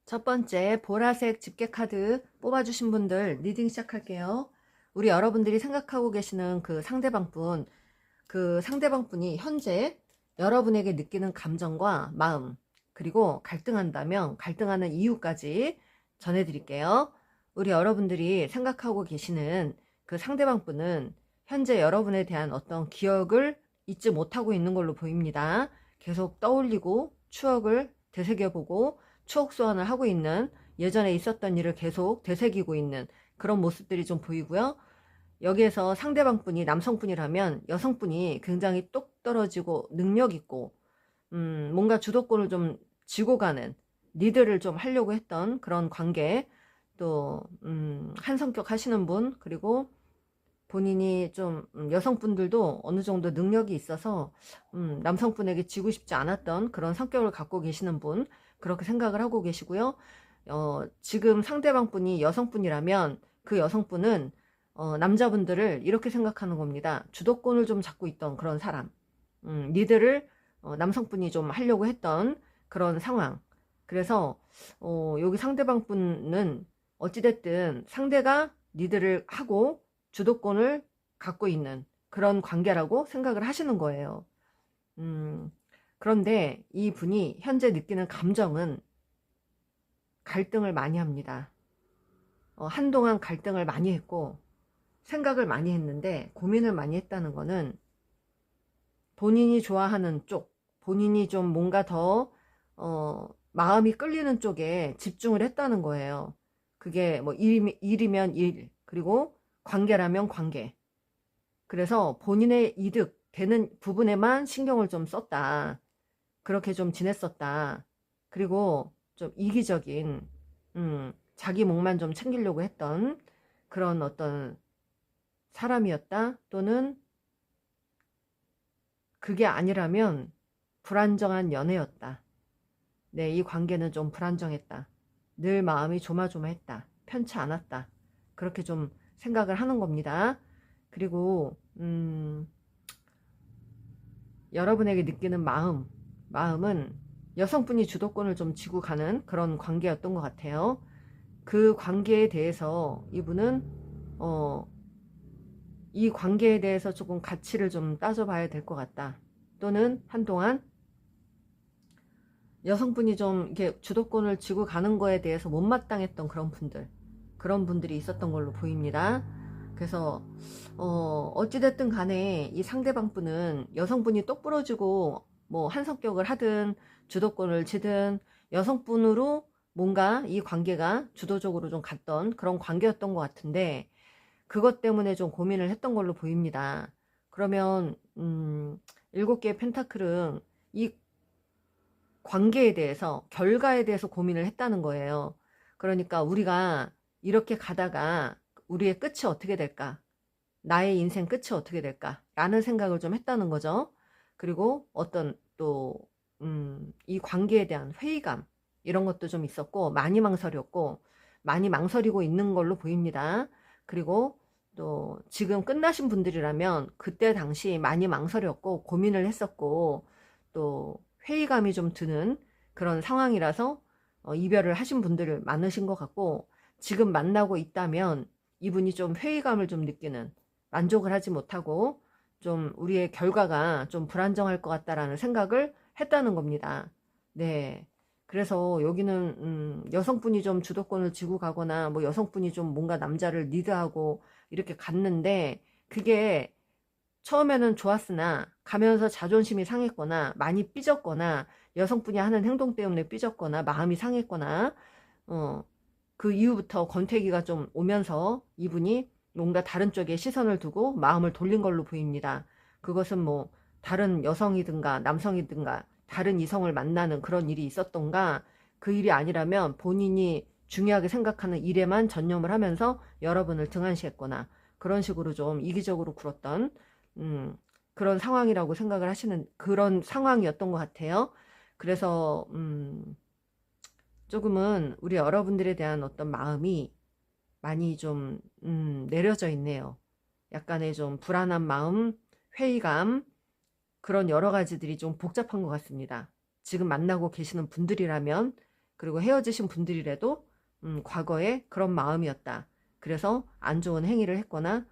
첫 번째 보라색 집게 카드 뽑아주신 분들 리딩 시작할게요. 우리 여러분들이 생각하고 계시는 그 상대방분이 현재 여러분에게 느끼는 감정과 마음, 그리고 갈등한다면 갈등하는 이유까지 전해드릴게요. 우리 여러분들이 생각하고 계시는 그 상대방분은 현재 여러분에 대한 어떤 기억을 잊지 못하고 있는 걸로 보입니다. 계속 떠올리고 추억을 되새겨보고 추억 소환을 하고 있는, 예전에 있었던 일을 계속 되새기고 있는 그런 모습들이 좀 보이고요. 여기에서 상대방분이 남성분이라면 여성분이 굉장히 똑 떨어지고 능력 있고 뭔가 주도권을 좀 쥐고 가는, 리드를 좀 하려고 했던 그런 관계, 또 한 성격 하시는 분, 그리고 본인이 좀 여성분들도 어느 정도 능력이 있어서 남성분에게 지고 싶지 않았던 그런 성격을 갖고 계시는 분, 그렇게 생각을 하고 계시고요. 지금 상대방분이 여성분이라면 그 여성분은 남자분들을 이렇게 생각하는 겁니다. 주도권을 좀 잡고 있던 그런 사람, 리드를 남성분이 좀 하려고 했던 그런 상황. 그래서 여기 상대방분은 어찌됐든 상대가 리드를 하고 주도권을 갖고 있는 그런 관계라고 생각을 하시는 거예요. 그런데 이 분이 현재 느끼는 감정은 갈등을 많이 합니다. 한동안 갈등을 많이 했고 생각을 많이 했는데, 고민을 많이 했다는 거는 본인이 좋아하는 쪽, 본인이 좀 뭔가 더 마음이 끌리는 쪽에 집중을 했다는 거예요. 그게 뭐 일이면 일, 그리고 관계라면 관계. 그래서 본인의 이득 되는 부분에만 신경을 좀 썼다. 그렇게 좀 지냈었다. 그리고 좀 이기적인, 자기 목만 좀 챙기려고 했던 그런 어떤 사람이었다. 또는 그게 아니라면 불안정한 연애였다. 네, 이 관계는 좀 불안정했다. 늘 마음이 조마조마했다. 편치 않았다. 그렇게 좀 생각을 하는 겁니다. 그리고 여러분에게 느끼는 마음은 여성분이 주도권을 좀 쥐고 가는 그런 관계였던 것 같아요. 그 관계에 대해서 이분은 이 관계에 대해서 조금 가치를 좀 따져봐야 될 것 같다. 또는 한동안 여성분이 좀 이렇게 주도권을 쥐고 가는 거에 대해서 못마땅했던 그런 분들이 있었던 걸로 보입니다. 그래서 어찌됐든 간에 이 상대방 분은 여성분이 똑부러지고 뭐 한 성격을 하든 주도권을 쥐든 여성분으로 뭔가 이 관계가 주도적으로 좀 갔던 그런 관계였던 것 같은데, 그것 때문에 좀 고민을 했던 걸로 보입니다. 그러면 7개의 펜타클은 이 관계에 대해서, 결과에 대해서 고민을 했다는 거예요. 그러니까 우리가 이렇게 가다가 우리의 끝이 어떻게 될까? 나의 인생 끝이 어떻게 될까? 라는 생각을 좀 했다는 거죠. 그리고 어떤 또, 이 관계에 대한 회의감, 이런 것도 좀 있었고, 많이 망설이고 있는 걸로 보입니다. 그리고 또 지금 끝나신 분들이라면 그때 당시 많이 망설였고, 고민을 했었고, 또 회의감이 좀 드는 그런 상황이라서 이별을 하신 분들 많으신 것 같고, 지금 만나고 있다면 이분이 좀 회의감을 좀 느끼는, 만족을 하지 못하고 좀 우리의 결과가 좀 불안정할 것 같다라는 생각을 했다는 겁니다. 네. 그래서 여기는 여성분이 좀 주도권을 쥐고 가거나 뭐 여성분이 좀 뭔가 남자를 리드하고 이렇게 갔는데, 그게 처음에는 좋았으나 가면서 자존심이 상했거나 많이 삐졌거나, 여성분이 하는 행동 때문에 삐졌거나 마음이 상했거나, 그 이후부터 권태기가 좀 오면서 이분이 뭔가 다른 쪽에 시선을 두고 마음을 돌린 걸로 보입니다. 그것은 뭐 다른 여성이든가 남성이든가 다른 이성을 만나는 그런 일이 있었던가, 그 일이 아니라면 본인이 중요하게 생각하는 일에만 전념을 하면서 여러분을 등한시했거나, 그런 식으로 좀 이기적으로 굴었던 그런 상황이라고 생각을 하시는 그런 상황이었던 것 같아요. 그래서 조금은 우리 여러분들에 대한 어떤 마음이 많이 좀 내려져 있네요. 약간의 좀 불안한 마음, 회의감, 그런 여러 가지들이 좀 복잡한 것 같습니다. 지금 만나고 계시는 분들이라면 그리고 헤어지신 분들이라도 과거에 그런 마음이었다. 그래서 안 좋은 행위를 했거나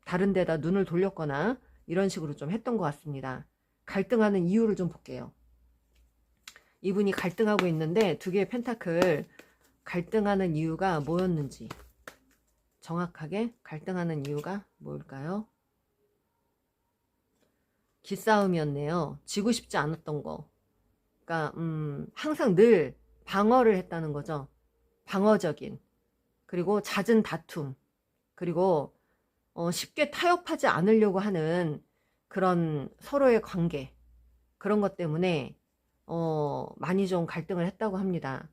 다른 데다 눈을 돌렸거나 이런 식으로 좀 했던 것 같습니다. 갈등하는 이유를 좀 볼게요. 이분이 갈등하고 있는데 두 개의 펜타클, 갈등하는 이유가 뭐였는지, 정확하게 갈등하는 이유가 뭘까요? 기싸움이었네요. 지고 싶지 않았던 거. 그러니까 항상 늘 방어를 했다는 거죠. 방어적인, 그리고 잦은 다툼, 그리고 쉽게 타협하지 않으려고 하는 그런 서로의 관계, 그런 것 때문에 많이 좀 갈등을 했다고 합니다.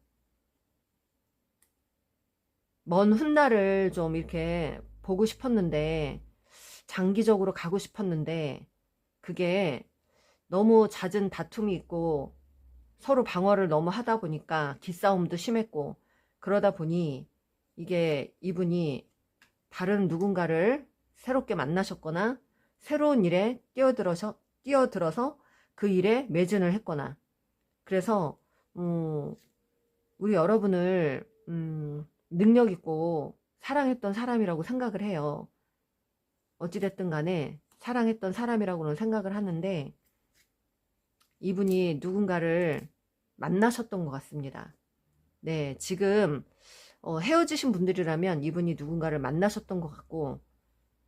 먼 훗날을 좀 이렇게 보고 싶었는데, 장기적으로 가고 싶었는데, 그게 너무 잦은 다툼이 있고 서로 방어를 너무 하다 보니까 기싸움도 심했고, 그러다 보니 이게 이분이 다른 누군가를 새롭게 만나셨거나 새로운 일에 뛰어들어서 그 일에 매진을 했거나, 그래서 우리 여러분을 능력 있고 사랑했던 사람이라고 생각을 해요. 어찌됐든 간에 사랑했던 사람이라고는 생각을 하는데, 이분이 누군가를 만나셨던 것 같습니다. 네, 지금 헤어지신 분들이라면 이분이 누군가를 만나셨던 것 같고,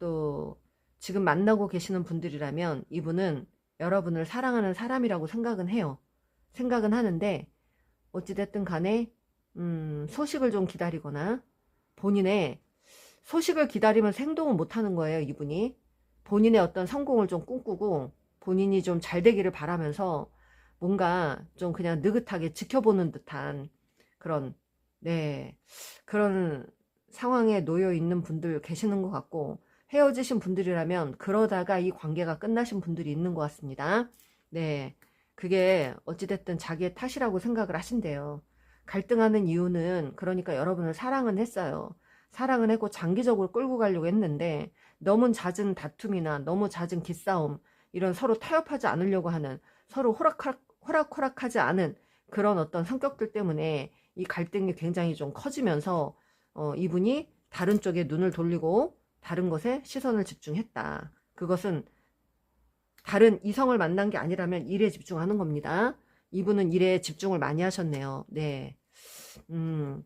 또 지금 만나고 계시는 분들이라면 이분은 여러분을 사랑하는 사람이라고 생각은 해요. 생각은 하는데, 어찌됐든 간에 소식을 좀 기다리거나, 본인의 소식을 기다리면서 행동을 못하는 거예요. 이분이 본인의 어떤 성공을 좀 꿈꾸고 본인이 좀 잘 되기를 바라면서 뭔가 좀 그냥 느긋하게 지켜보는 듯한 그런, 네, 그런 상황에 놓여 있는 분들 계시는 것 같고, 헤어지신 분들이라면 그러다가 이 관계가 끝나신 분들이 있는 것 같습니다. 네, 그게 어찌됐든 자기의 탓이라고 생각을 하신대요. 갈등하는 이유는, 그러니까 여러분을 사랑은 했어요. 사랑은 했고 장기적으로 끌고 가려고 했는데, 너무 잦은 다툼이나 너무 잦은 기싸움, 이런 서로 타협하지 않으려고 하는, 서로 호락호락하지 않은 그런 어떤 성격들 때문에 이 갈등이 굉장히 좀 커지면서 이분이 다른 쪽에 눈을 돌리고 다른 것에 시선을 집중했다. 그것은 다른 이성을 만난 게 아니라면 일에 집중하는 겁니다. 이분은 일에 집중을 많이 하셨네요. 네. 음,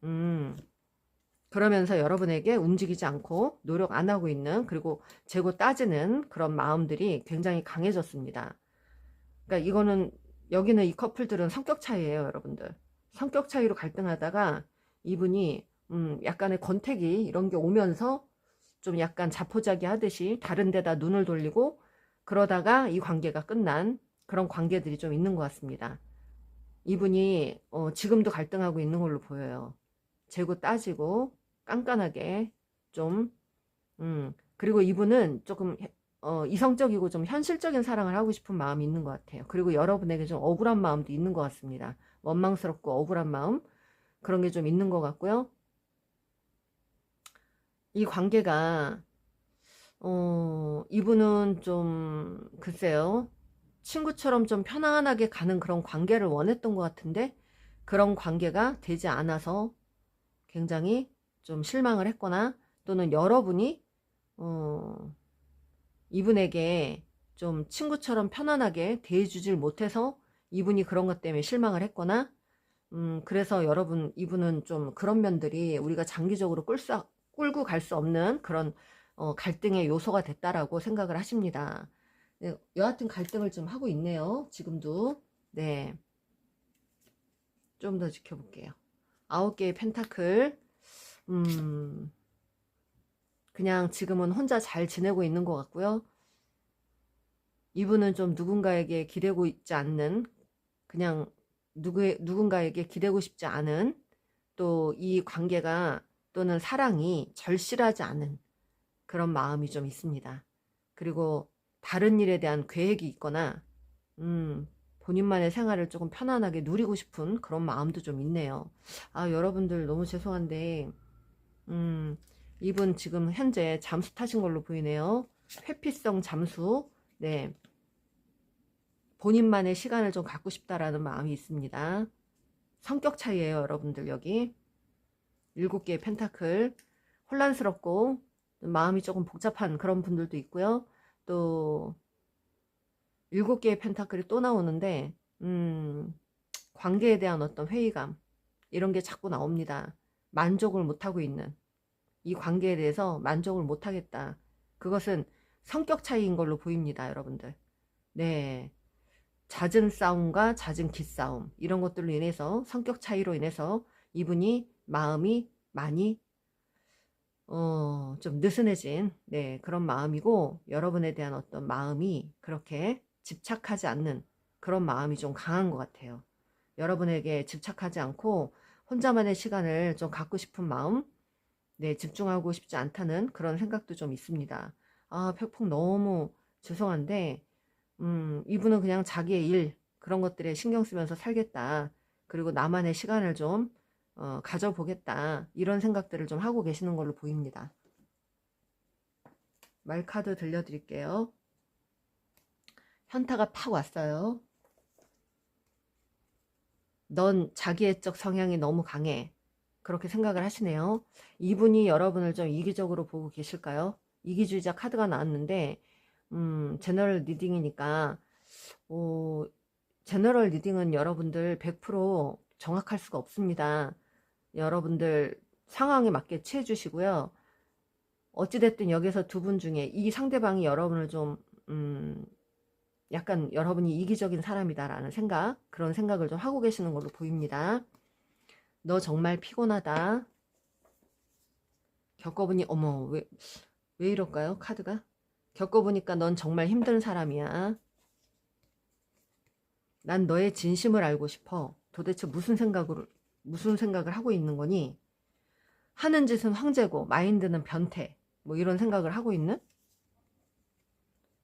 음. 그러면서 여러분에게 움직이지 않고 노력 안 하고 있는, 그리고 재고 따지는 그런 마음들이 굉장히 강해졌습니다. 그러니까 이거는, 여기는 이 커플들은 성격 차이예요, 여러분들. 성격 차이로 갈등하다가 이분이 약간의 권태기 이런 게 오면서 좀 약간 자포자기 하듯이 다른 데다 눈을 돌리고 그러다가 이 관계가 끝난 그런 관계들이 좀 있는 것 같습니다. 이분이 지금도 갈등하고 있는 걸로 보여요. 재고 따지고 깐깐하게 좀, 그리고 이분은 조금 이성적이고 좀 현실적인 사랑을 하고 싶은 마음이 있는 것 같아요. 그리고 여러분에게 좀 억울한 마음도 있는 것 같습니다. 원망스럽고 억울한 마음, 그런 게 좀 있는 것 같고요. 이 관계가 이분은 좀 글쎄요, 친구처럼 좀 편안하게 가는 그런 관계를 원했던 것 같은데, 그런 관계가 되지 않아서 굉장히 좀 실망을 했거나, 또는 여러분이 이분에게 좀 친구처럼 편안하게 대해주질 못해서 이분이 그런 것 때문에 실망을 했거나, 그래서 여러분, 이분은 좀 그런 면들이 우리가 장기적으로 끌고 갈 수 없는 그런 갈등의 요소가 됐다라고 생각을 하십니다. 네, 여하튼 갈등을 좀 하고 있네요. 지금도. 네, 좀 더 지켜볼게요. 9개의 펜타클. 그냥 지금은 혼자 잘 지내고 있는 것 같고요. 이분은 좀 누군가에게 기대고 있지 않는, 그냥 누군가에게 기대고 싶지 않은, 또 이 관계가 또는 사랑이 절실하지 않은 그런 마음이 좀 있습니다. 그리고 다른 일에 대한 계획이 있거나 본인만의 생활을 조금 편안하게 누리고 싶은 그런 마음도 좀 있네요. 아, 여러분들 너무 죄송한데 이분 지금 현재 잠수 타신 걸로 보이네요. 회피성 잠수. 네, 본인만의 시간을 좀 갖고 싶다라는 마음이 있습니다. 성격 차이예요, 여러분들. 여기 7개의 펜타클, 혼란스럽고 마음이 조금 복잡한 그런 분들도 있고요. 또 7개의 펜타클이 또 나오는데 관계에 대한 어떤 회의감, 이런 게 자꾸 나옵니다. 만족을 못하고 있는, 이 관계에 대해서 만족을 못하겠다. 그것은 성격 차이인 걸로 보입니다, 여러분들. 네, 잦은 싸움과 잦은 기싸움, 이런 것들로 인해서, 성격 차이로 인해서 이분이 마음이 많이 좀 느슨해진, 네, 그런 마음이고, 여러분에 대한 어떤 마음이 그렇게 집착하지 않는 그런 마음이 좀 강한 것 같아요. 여러분에게 집착하지 않고 혼자만의 시간을 좀 갖고 싶은 마음, 네, 집중하고 싶지 않다는 그런 생각도 좀 있습니다. 아, 팩폭 너무 죄송한데, 이분은 그냥 자기의 일, 그런 것들에 신경 쓰면서 살겠다. 그리고 나만의 시간을 좀 가져보겠다. 이런 생각들을 좀 하고 계시는 걸로 보입니다. 말카드 들려드릴게요. 현타가 팍 왔어요. 넌 자기애적 성향이 너무 강해. 그렇게 생각을 하시네요. 이분이 여러분을 좀 이기적으로 보고 계실까요? 이기주의자 카드가 나왔는데 제너럴 리딩이니까 제너럴 리딩은 여러분들 100% 정확할 수가 없습니다. 여러분들 상황에 맞게 취해 주시고요. 어찌됐든 여기서 두 분 중에 이 상대방이 여러분을 좀 약간 여러분이 이기적인 사람이다라는 생각, 그런 생각을 좀 하고 계시는 걸로 보입니다. 너 정말 피곤하다. 겪어보니, 어머, 왜 이럴까요? 카드가? 겪어보니까 넌 정말 힘든 사람이야. 난 너의 진심을 알고 싶어. 도대체 무슨 생각을 하고 있는 거니? 하는 짓은 황제고 마인드는 변태. 뭐 이런 생각을 하고 있는?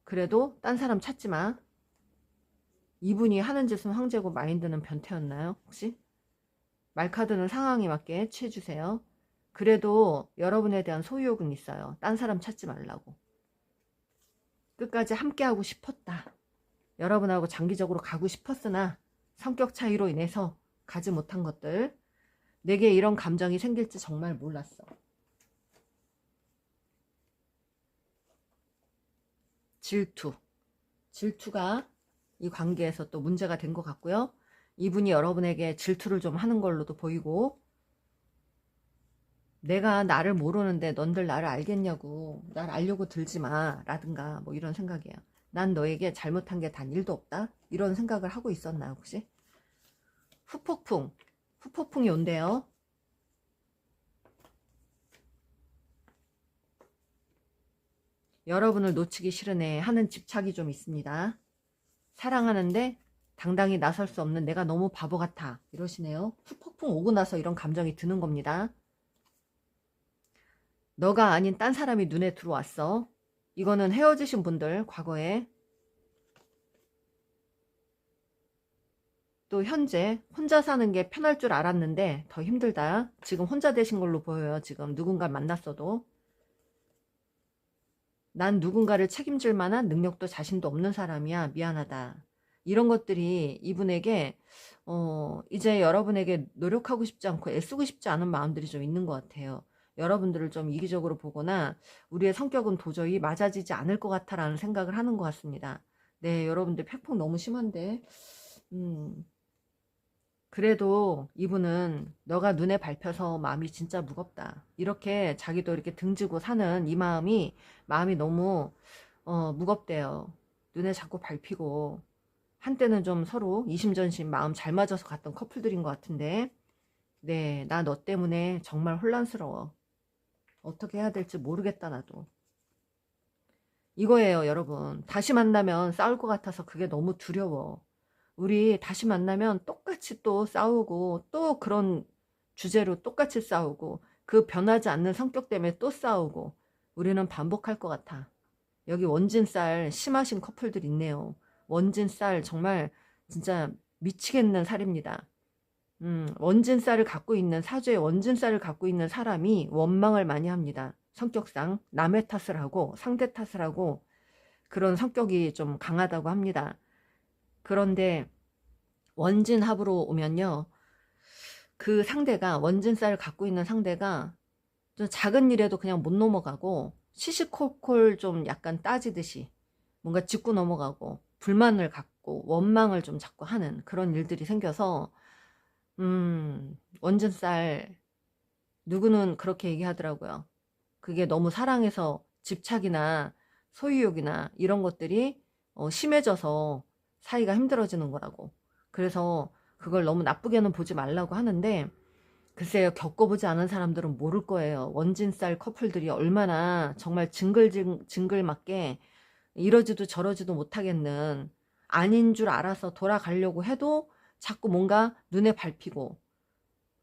그래도 딴 사람 찾지 마. 이분이 하는 짓은 황제고 마인드는 변태였나요? 혹시? 말카드는 상황에 맞게 취해주세요. 그래도 여러분에 대한 소유욕은 있어요. 딴 사람 찾지 말라고. 끝까지 함께하고 싶었다. 여러분하고 장기적으로 가고 싶었으나 성격 차이로 인해서 가지 못한 것들, 내게 이런 감정이 생길지 정말 몰랐어. 질투가 이 관계에서 또 문제가 된 것 같고요. 이분이 여러분에게 질투를 좀 하는 걸로도 보이고, 내가 나를 모르는데 넌들 나를 알겠냐고, 날 알려고 들지 마 라든가 뭐 이런 생각이에요. 난 너에게 잘못한 게 단 1도 없다, 이런 생각을 하고 있었나요 혹시? 후폭풍이 온대요. 여러분을 놓치기 싫으네 하는 집착이 좀 있습니다. 사랑하는데 당당히 나설 수 없는 내가 너무 바보 같아, 이러시네요. 후폭풍 오고 나서 이런 감정이 드는 겁니다. 너가 아닌 딴 사람이 눈에 들어왔어. 이거는 헤어지신 분들, 과거에. 또 현재 혼자 사는 게 편할 줄 알았는데 더 힘들다. 지금 혼자 되신 걸로 보여요. 지금 누군가 만났어도. 난 누군가를 책임질 만한 능력도 자신도 없는 사람이야. 미안하다. 이런 것들이 이분에게 이제 여러분에게 노력하고 싶지 않고 애쓰고 싶지 않은 마음들이 좀 있는 것 같아요. 여러분들을 좀 이기적으로 보거나 우리의 성격은 도저히 맞아지지 않을 것 같아라는 생각을 하는 것 같습니다. 네, 여러분들 팩폭 너무 심한데 그래도 이분은 너가 눈에 밟혀서 마음이 진짜 무겁다. 이렇게 자기도 이렇게 등지고 사는 이 마음이 너무 무겁대요. 눈에 자꾸 밟히고 한때는 좀 서로 이심전심 마음 잘 맞아서 갔던 커플들인 것 같은데, 네, 나 너 때문에 정말 혼란스러워. 어떻게 해야 될지 모르겠다 나도. 이거예요 여러분. 다시 만나면 싸울 것 같아서 그게 너무 두려워. 우리 다시 만나면 똑같이 또 싸우고 또 그런 주제로 똑같이 싸우고 그 변하지 않는 성격 때문에 또 싸우고 우리는 반복할 것 같아. 여기 원진쌀 심하신 커플들 있네요. 원진쌀 정말 진짜 미치겠는 살입니다. 원진쌀을 갖고 있는, 사주에 원진쌀을 갖고 있는 사람이 원망을 많이 합니다. 성격상 남의 탓을 하고 상대 탓을 하고 그런 성격이 좀 강하다고 합니다. 그런데 원진합으로 오면요, 그 상대가, 원진살을 갖고 있는 상대가 좀 작은 일에도 그냥 못 넘어가고 시시콜콜 좀 약간 따지듯이 뭔가 짚고 넘어가고 불만을 갖고 원망을 좀 자꾸 하는 그런 일들이 생겨서 원진살, 누구는 그렇게 얘기하더라고요. 그게 너무 사랑해서 집착이나 소유욕이나 이런 것들이 심해져서 사이가 힘들어지는 거라고. 그래서 그걸 너무 나쁘게는 보지 말라고 하는데, 글쎄요, 겪어보지 않은 사람들은 모를 거예요. 원진살 커플들이 얼마나 정말 징글징글맞게 이러지도 저러지도 못하겠는, 아닌 줄 알아서 돌아가려고 해도 자꾸 뭔가 눈에 밟히고,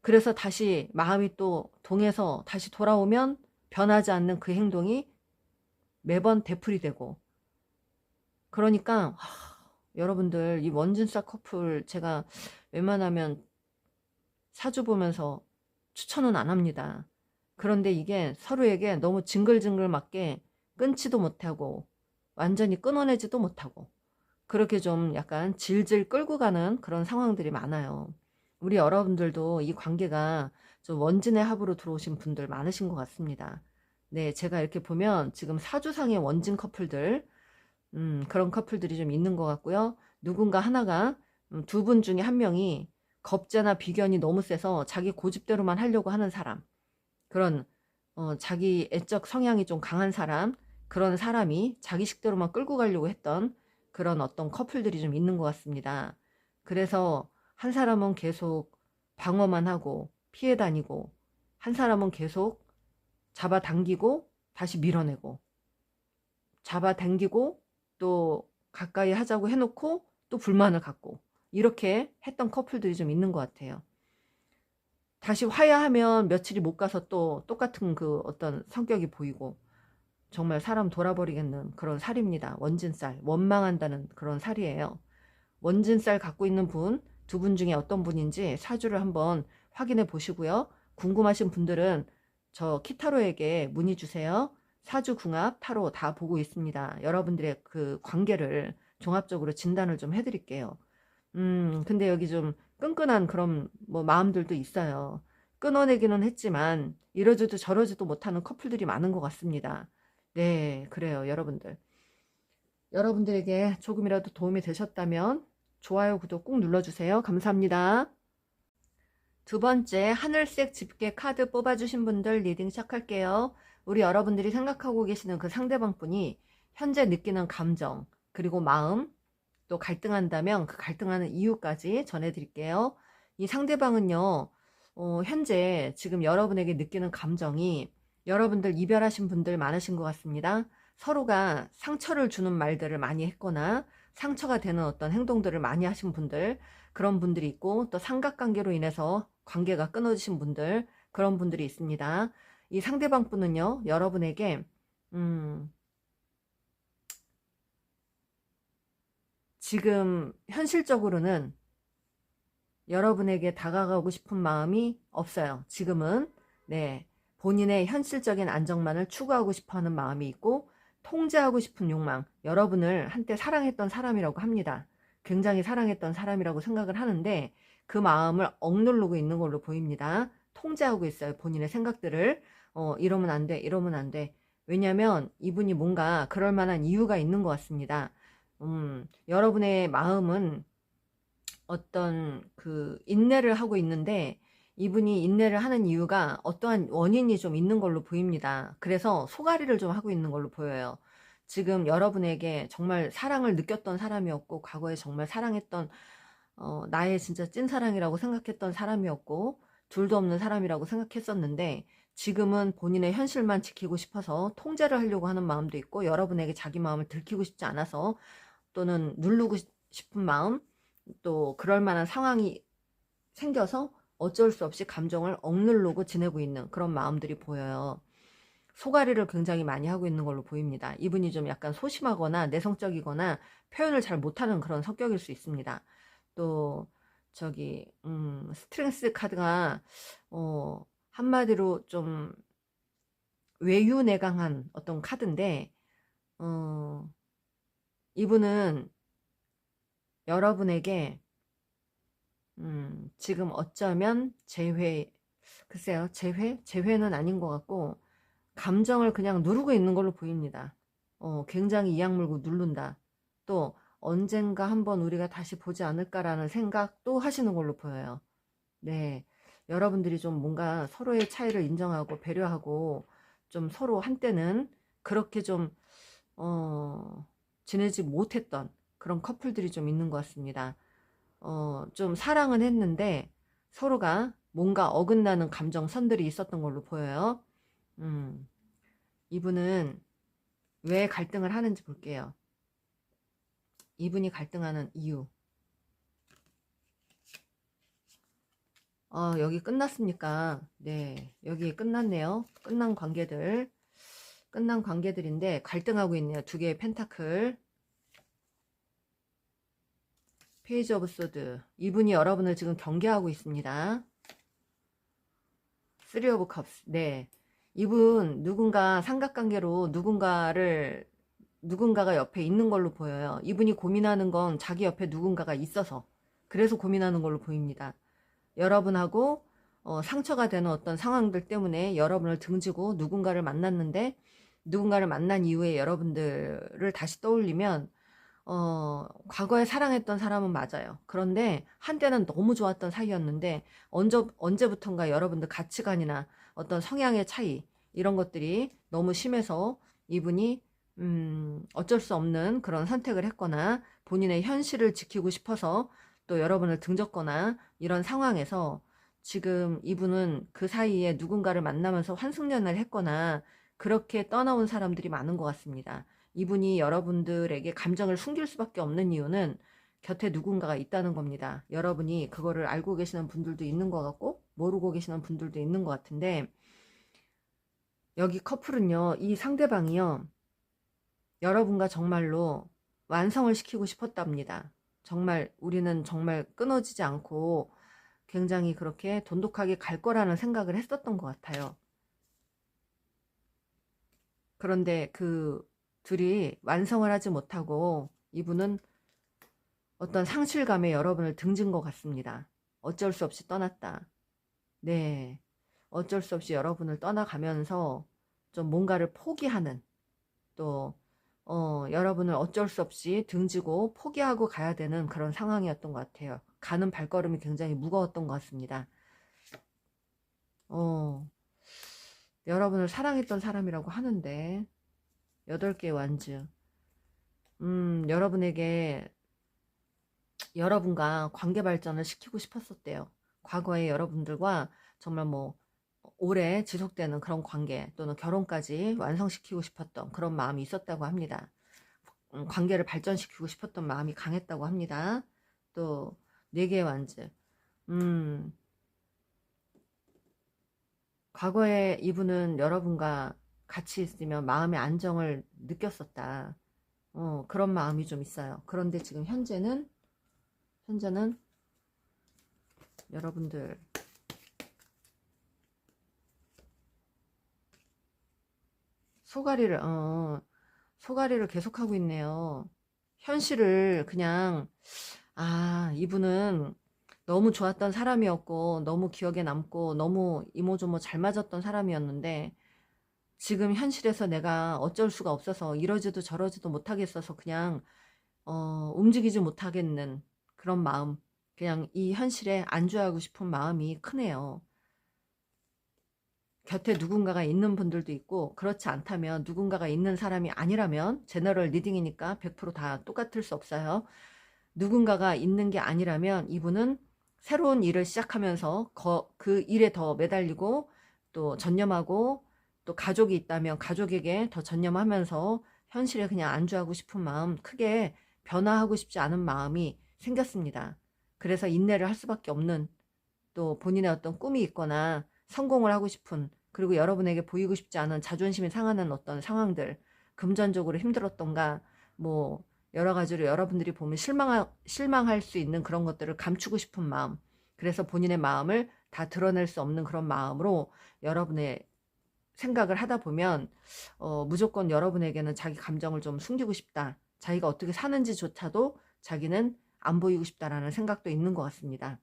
그래서 다시 마음이 또 동해서 다시 돌아오면 변하지 않는 그 행동이 매번 되풀이 되고. 그러니까 여러분들, 이 원진사 커플 제가 웬만하면 사주 보면서 추천은 안 합니다. 그런데 이게 서로에게 너무 징글징글 맞게 끊지도 못하고 완전히 끊어내지도 못하고 그렇게 좀 약간 질질 끌고 가는 그런 상황들이 많아요. 우리 여러분들도 이 관계가 좀 원진의 합으로 들어오신 분들 많으신 것 같습니다. 네, 제가 이렇게 보면 지금 사주상의 원진 커플들, 그런 커플들이 좀 있는 것 같고요. 누군가 하나가, 두 분 중에 한 명이 겁재나 비견이 너무 세서 자기 고집대로만 하려고 하는 사람, 그런 자기 애적 성향이 좀 강한 사람, 그런 사람이 자기 식대로만 끌고 가려고 했던 그런 어떤 커플들이 좀 있는 것 같습니다. 그래서 한 사람은 계속 방어만 하고 피해 다니고, 한 사람은 계속 잡아당기고 다시 밀어내고, 잡아당기고 또 가까이 하자고 해놓고 또 불만을 갖고, 이렇게 했던 커플들이 좀 있는 것 같아요. 다시 화해하면 며칠이 못 가서 또 똑같은 그 어떤 성격이 보이고, 정말 사람 돌아버리겠는 그런 살입니다. 원진살, 원망한다는 그런 살이에요. 원진살 갖고 있는 분, 두 분 중에 어떤 분인지 사주를 한번 확인해 보시고요. 궁금하신 분들은 저 키타로에게 문의 주세요. 사주, 궁합, 타로 다 보고 있습니다. 여러분들의 그 관계를 종합적으로 진단을 좀 해드릴게요. 근데 여기 좀 끈끈한 그런 뭐 마음들도 있어요. 끊어내기는 했지만 이러지도 저러지도 못하는 커플들이 많은 것 같습니다. 네, 그래요, 여러분들. 여러분들에게 조금이라도 도움이 되셨다면 좋아요, 구독 꾹 눌러주세요. 감사합니다. 두 번째, 하늘색 집게 카드 뽑아주신 분들 리딩 시작할게요. 우리 여러분들이 생각하고 계시는 그 상대방 분이 현재 느끼는 감정, 그리고 마음, 또 갈등한다면 그 갈등하는 이유까지 전해드릴게요. 이 상대방은요, 현재 지금 여러분에게 느끼는 감정이, 여러분들 이별하신 분들 많으신 것 같습니다. 서로가 상처를 주는 말들을 많이 했거나 상처가 되는 어떤 행동들을 많이 하신 분들, 그런 분들이 있고, 또 삼각관계로 인해서 관계가 끊어지신 분들, 그런 분들이 있습니다. 이 상대방 분은요, 여러분에게 지금 현실적으로는 여러분에게 다가가고 싶은 마음이 없어요. 지금은. 네, 본인의 현실적인 안정만을 추구하고 싶어하는 마음이 있고, 통제하고 싶은 욕망, 여러분을 한때 사랑했던 사람이라고 합니다. 굉장히 사랑했던 사람이라고 생각을 하는데 그 마음을 억누르고 있는 걸로 보입니다. 통제하고 있어요. 본인의 생각들을. 이러면 안 돼, 이러면 안 돼. 왜냐면 이분이 뭔가 그럴 만한 이유가 있는 것 같습니다. 여러분의 마음은 어떤 그 인내를 하고 있는데, 이분이 인내를 하는 이유가 어떠한 원인이 좀 있는 걸로 보입니다. 그래서 소가리를 좀 하고 있는 걸로 보여요. 지금 여러분에게 정말 사랑을 느꼈던 사람이었고, 과거에 정말 사랑했던, 나의 진짜 찐사랑이라고 생각했던 사람이었고, 둘도 없는 사람이라고 생각했었는데, 지금은 본인의 현실만 지키고 싶어서 통제를 하려고 하는 마음도 있고, 여러분에게 자기 마음을 들키고 싶지 않아서, 또는 누르고 싶은 마음, 또 그럴 만한 상황이 생겨서 어쩔 수 없이 감정을 억누르고 지내고 있는 그런 마음들이 보여요. 소가리를 굉장히 많이 하고 있는 걸로 보입니다. 이분이 좀 약간 소심하거나 내성적이거나 표현을 잘 못하는 그런 성격일 수 있습니다. 또 저기 스트렝스 카드가 한마디로 좀 외유내강한 어떤 카드인데, 이분은 여러분에게 지금 어쩌면 글쎄요, 재회는 아닌 것 같고 감정을 그냥 누르고 있는 걸로 보입니다. 굉장히 이악 물고 누른다. 또 언젠가 한번 우리가 다시 보지 않을까라는 생각도 하시는 걸로 보여요. 네, 여러분들이 좀 뭔가 서로의 차이를 인정하고 배려하고 좀 서로 한때는 그렇게 좀 지내지 못했던 그런 커플들이 좀 있는 것 같습니다. 좀 사랑은 했는데 서로가 뭔가 어긋나는 감정선들이 있었던 걸로 보여요. 이분은 왜 갈등을 하는지 볼게요. 이분이 갈등하는 이유. 여기 끝났습니까? 네, 여기 끝났네요. 끝난 관계들인데 갈등하고 있네요. 두 개의 펜타클. 페이지 오브 소드. 이분이 여러분을 지금 경계하고 있습니다. 쓰리 오브 컵스. 네, 이분 누군가 삼각관계로 누군가가 옆에 있는 걸로 보여요. 이분이 고민하는 건 자기 옆에 누군가가 있어서 그래서 고민하는 걸로 보입니다. 여러분하고 상처가 되는 어떤 상황들 때문에 여러분을 등지고 누군가를 만났는데 누군가를 만난 이후에 여러분들을 다시 떠올리면 과거에 사랑했던 사람은 맞아요. 그런데 한때는 너무 좋았던 사이였는데 언제부턴가 여러분들 가치관이나 어떤 성향의 차이 이런 것들이 너무 심해서 이분이 어쩔 수 없는 그런 선택을 했거나 본인의 현실을 지키고 싶어서 또 여러분을 등졌거나 이런 상황에서 지금 이분은 그 사이에 누군가를 만나면서 환승연애를 했거나 그렇게 떠나온 사람들이 많은 것 같습니다. 이분이 여러분들에게 감정을 숨길 수밖에 없는 이유는 곁에 누군가가 있다는 겁니다. 여러분이 그거를 알고 계시는 분들도 있는 것 같고 모르고 계시는 분들도 있는 것 같은데 여기 커플은요, 이 상대방이요, 여러분과 정말로 완성을 시키고 싶었답니다. 정말 우리는 정말 끊어지지 않고 굉장히 그렇게 돈독하게 갈 거라는 생각을 했었던 것 같아요. 그런데 그 둘이 완성을 하지 못하고 이분은 어떤 상실감에 여러분을 등진 것 같습니다. 어쩔 수 없이 떠났다. 네, 어쩔 수 없이 여러분을 떠나가면서 좀 뭔가를 포기하는 또 여러분을 어쩔 수 없이 등지고 포기하고 가야 되는 그런 상황이었던 것 같아요. 가는 발걸음이 굉장히 무거웠던 것 같습니다. 여러분을 사랑했던 사람이라고 하는데 8개의 완즈. 여러분에게 여러분과 관계 발전을 시키고 싶었었대요. 과거에 여러분들과 정말 뭐 오래 지속되는 그런 관계 또는 결혼까지 완성시키고 싶었던 그런 마음이 있었다고 합니다. 관계를 발전시키고 싶었던 마음이 강했다고 합니다. 또 4개의 완즈. 과거에 이분은 여러분과 같이 있으면 마음의 안정을 느꼈었다. 그런 마음이 좀 있어요. 그런데 지금 현재는 여러분들 소가리를 계속하고 있네요. 현실을 그냥 이분은 너무 좋았던 사람이었고 너무 기억에 남고 너무 이모저모 잘 맞았던 사람이었는데 지금 현실에서 내가 어쩔 수가 없어서 이러지도 저러지도 못하겠어서 그냥 움직이지 못하겠는 그런 마음, 그냥 이 현실에 안주하고 싶은 마음이 크네요. 곁에 누군가가 있는 분들도 있고 그렇지 않다면 누군가가 있는 사람이 아니라면 제너럴 리딩이니까 100%다 똑같을 수 없어요. 누군가가 있는 게 아니라면 이분은 새로운 일을 시작하면서 그 일에 더 매달리고 또 전념하고 또 가족이 있다면 가족에게 더 전념하면서 현실에 그냥 안주하고 싶은 마음, 크게 변화하고 싶지 않은 마음이 생겼습니다. 그래서 인내를 할 수밖에 없는 또 본인의 어떤 꿈이 있거나 성공을 하고 싶은 그리고 여러분에게 보이고 싶지 않은 자존심이 상하는 어떤 상황들, 금전적으로 힘들었던가 뭐 여러 가지로 여러분들이 보면 실망할 수 있는 그런 것들을 감추고 싶은 마음, 그래서 본인의 마음을 다 드러낼 수 없는 그런 마음으로 여러분의 생각을 하다 보면 무조건 여러분에게는 자기 감정을 좀 숨기고 싶다. 자기가 어떻게 사는지조차도 자기는 안 보이고 싶다라는 생각도 있는 것 같습니다.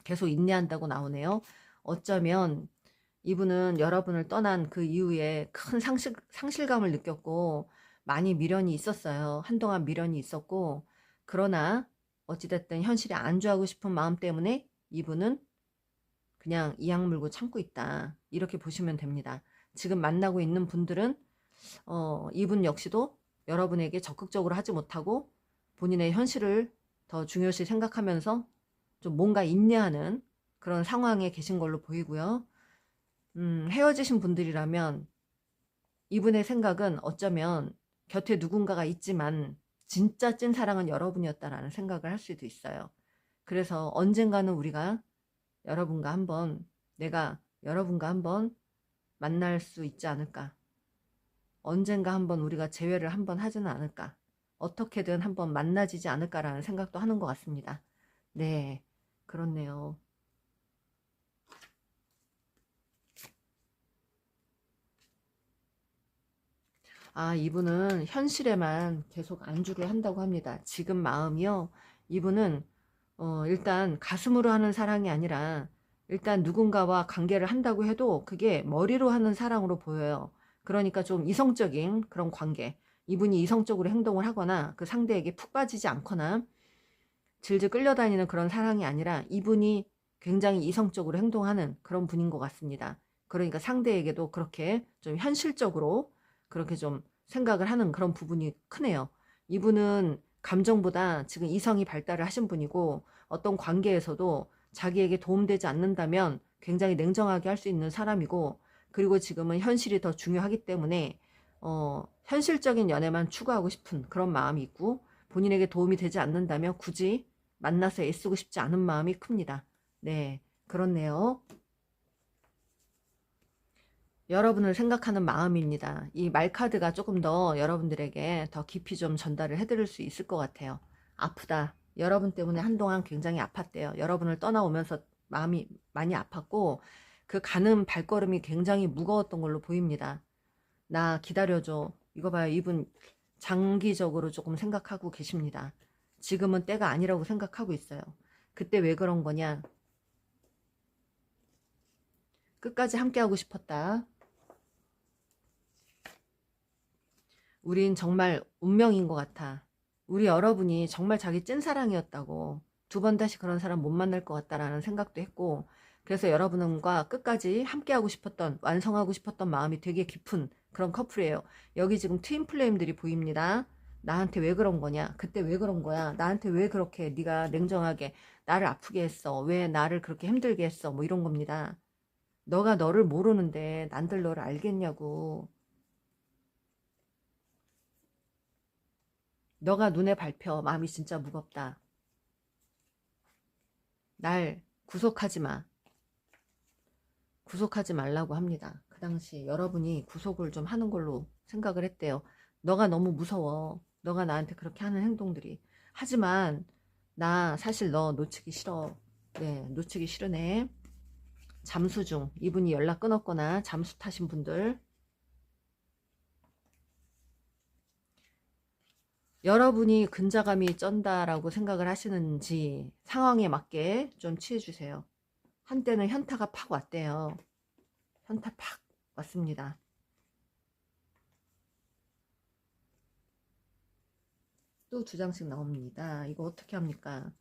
계속 인내한다고 나오네요. 어쩌면 이분은 여러분을 떠난 그 이후에 큰 상실감을 느꼈고 많이 미련이 있었어요. 한동안 미련이 있었고, 그러나 어찌됐든 현실에 안주하고 싶은 마음 때문에 이분은 그냥 이악 물고 참고 있다. 이렇게 보시면 됩니다. 지금 만나고 있는 분들은 이분 역시도 여러분에게 적극적으로 하지 못하고 본인의 현실을 더 중요시 생각하면서 좀 뭔가 인내하는 그런 상황에 계신 걸로 보이고요. 헤어지신 분들이라면 이분의 생각은 어쩌면 곁에 누군가가 있지만 진짜 찐 사랑은 여러분이었다라는 생각을 할 수도 있어요. 그래서 언젠가는 우리가 여러분과 한번, 내가 여러분과 한번 만날 수 있지 않을까. 언젠가 한번 우리가 재회를 한번 하지는 않을까. 어떻게든 한번 만나지지 않을까라는 생각도 하는 것 같습니다. 네, 그렇네요. 아, 이분은 현실에만 계속 안주를 한다고 합니다. 지금 마음이요. 이분은 일단 가슴으로 하는 사랑이 아니라 일단 누군가와 관계를 한다고 해도 그게 머리로 하는 사랑으로 보여요. 그러니까 좀 이성적인 그런 관계. 이분이 이성적으로 행동을 하거나 그 상대에게 푹 빠지지 않거나 질질 끌려다니는 그런 사랑이 아니라 이분이 굉장히 이성적으로 행동하는 그런 분인 것 같습니다. 그러니까 상대에게도 그렇게 좀 현실적으로 그렇게 좀 생각을 하는 그런 부분이 크네요. 이분은 감정보다 지금 이성이 발달을 하신 분이고 어떤 관계에서도 자기에게 도움되지 않는다면 굉장히 냉정하게 할 수 있는 사람이고, 그리고 지금은 현실이 더 중요하기 때문에 현실적인 연애만 추구하고 싶은 그런 마음이 있고, 본인에게 도움이 되지 않는다면 굳이 만나서 애쓰고 싶지 않은 마음이 큽니다. 네, 그렇네요. 여러분을 생각하는 마음입니다. 이 말카드가 조금 더 여러분들에게 더 깊이 좀 전달을 해드릴 수 있을 것 같아요. 아프다. 여러분 때문에 한동안 굉장히 아팠대요. 여러분을 떠나오면서 마음이 많이 아팠고 그 가는 발걸음이 굉장히 무거웠던 걸로 보입니다. 나 기다려줘. 이거 봐요. 이분 장기적으로 조금 생각하고 계십니다. 지금은 때가 아니라고 생각하고 있어요. 그때 왜 그런 거냐? 끝까지 함께하고 싶었다. 우린 정말 운명인 것 같아. 우리 여러분이 정말 자기 찐사랑이었다고. 두 번 다시 그런 사람 못 만날 것 같다라는 생각도 했고, 그래서 여러분과 끝까지 함께하고 싶었던, 완성하고 싶었던 마음이 되게 깊은 그런 커플이에요. 여기 지금 트윈 플레임들이 보입니다. 나한테 왜 그런 거냐? 그때 왜 그런 거야? 나한테 왜 그렇게 네가 냉정하게 나를 아프게 했어? 왜 나를 그렇게 힘들게 했어? 뭐 이런 겁니다. 너가 너를 모르는데 난들 너를 알겠냐고. 너가 눈에 밟혀. 마음이 진짜 무겁다. 날 구속하지 마. 구속하지 말라고 합니다. 그 당시 여러분이 구속을 좀 하는 걸로 생각을 했대요. 너가 너무 무서워. 너가 나한테 그렇게 하는 행동들이. 하지만 나 사실 너 놓치기 싫어. 네, 놓치기 싫으네. 잠수 중. 이분이 연락 끊었거나 잠수 타신 분들. 여러분이 근자감이 쩐다라고 생각을 하시는지 상황에 맞게 좀 취해주세요. 한때는 현타가 팍 왔대요. 현타 팍 왔습니다. 또 두 장씩 나옵니다. 이거 어떻게 합니까?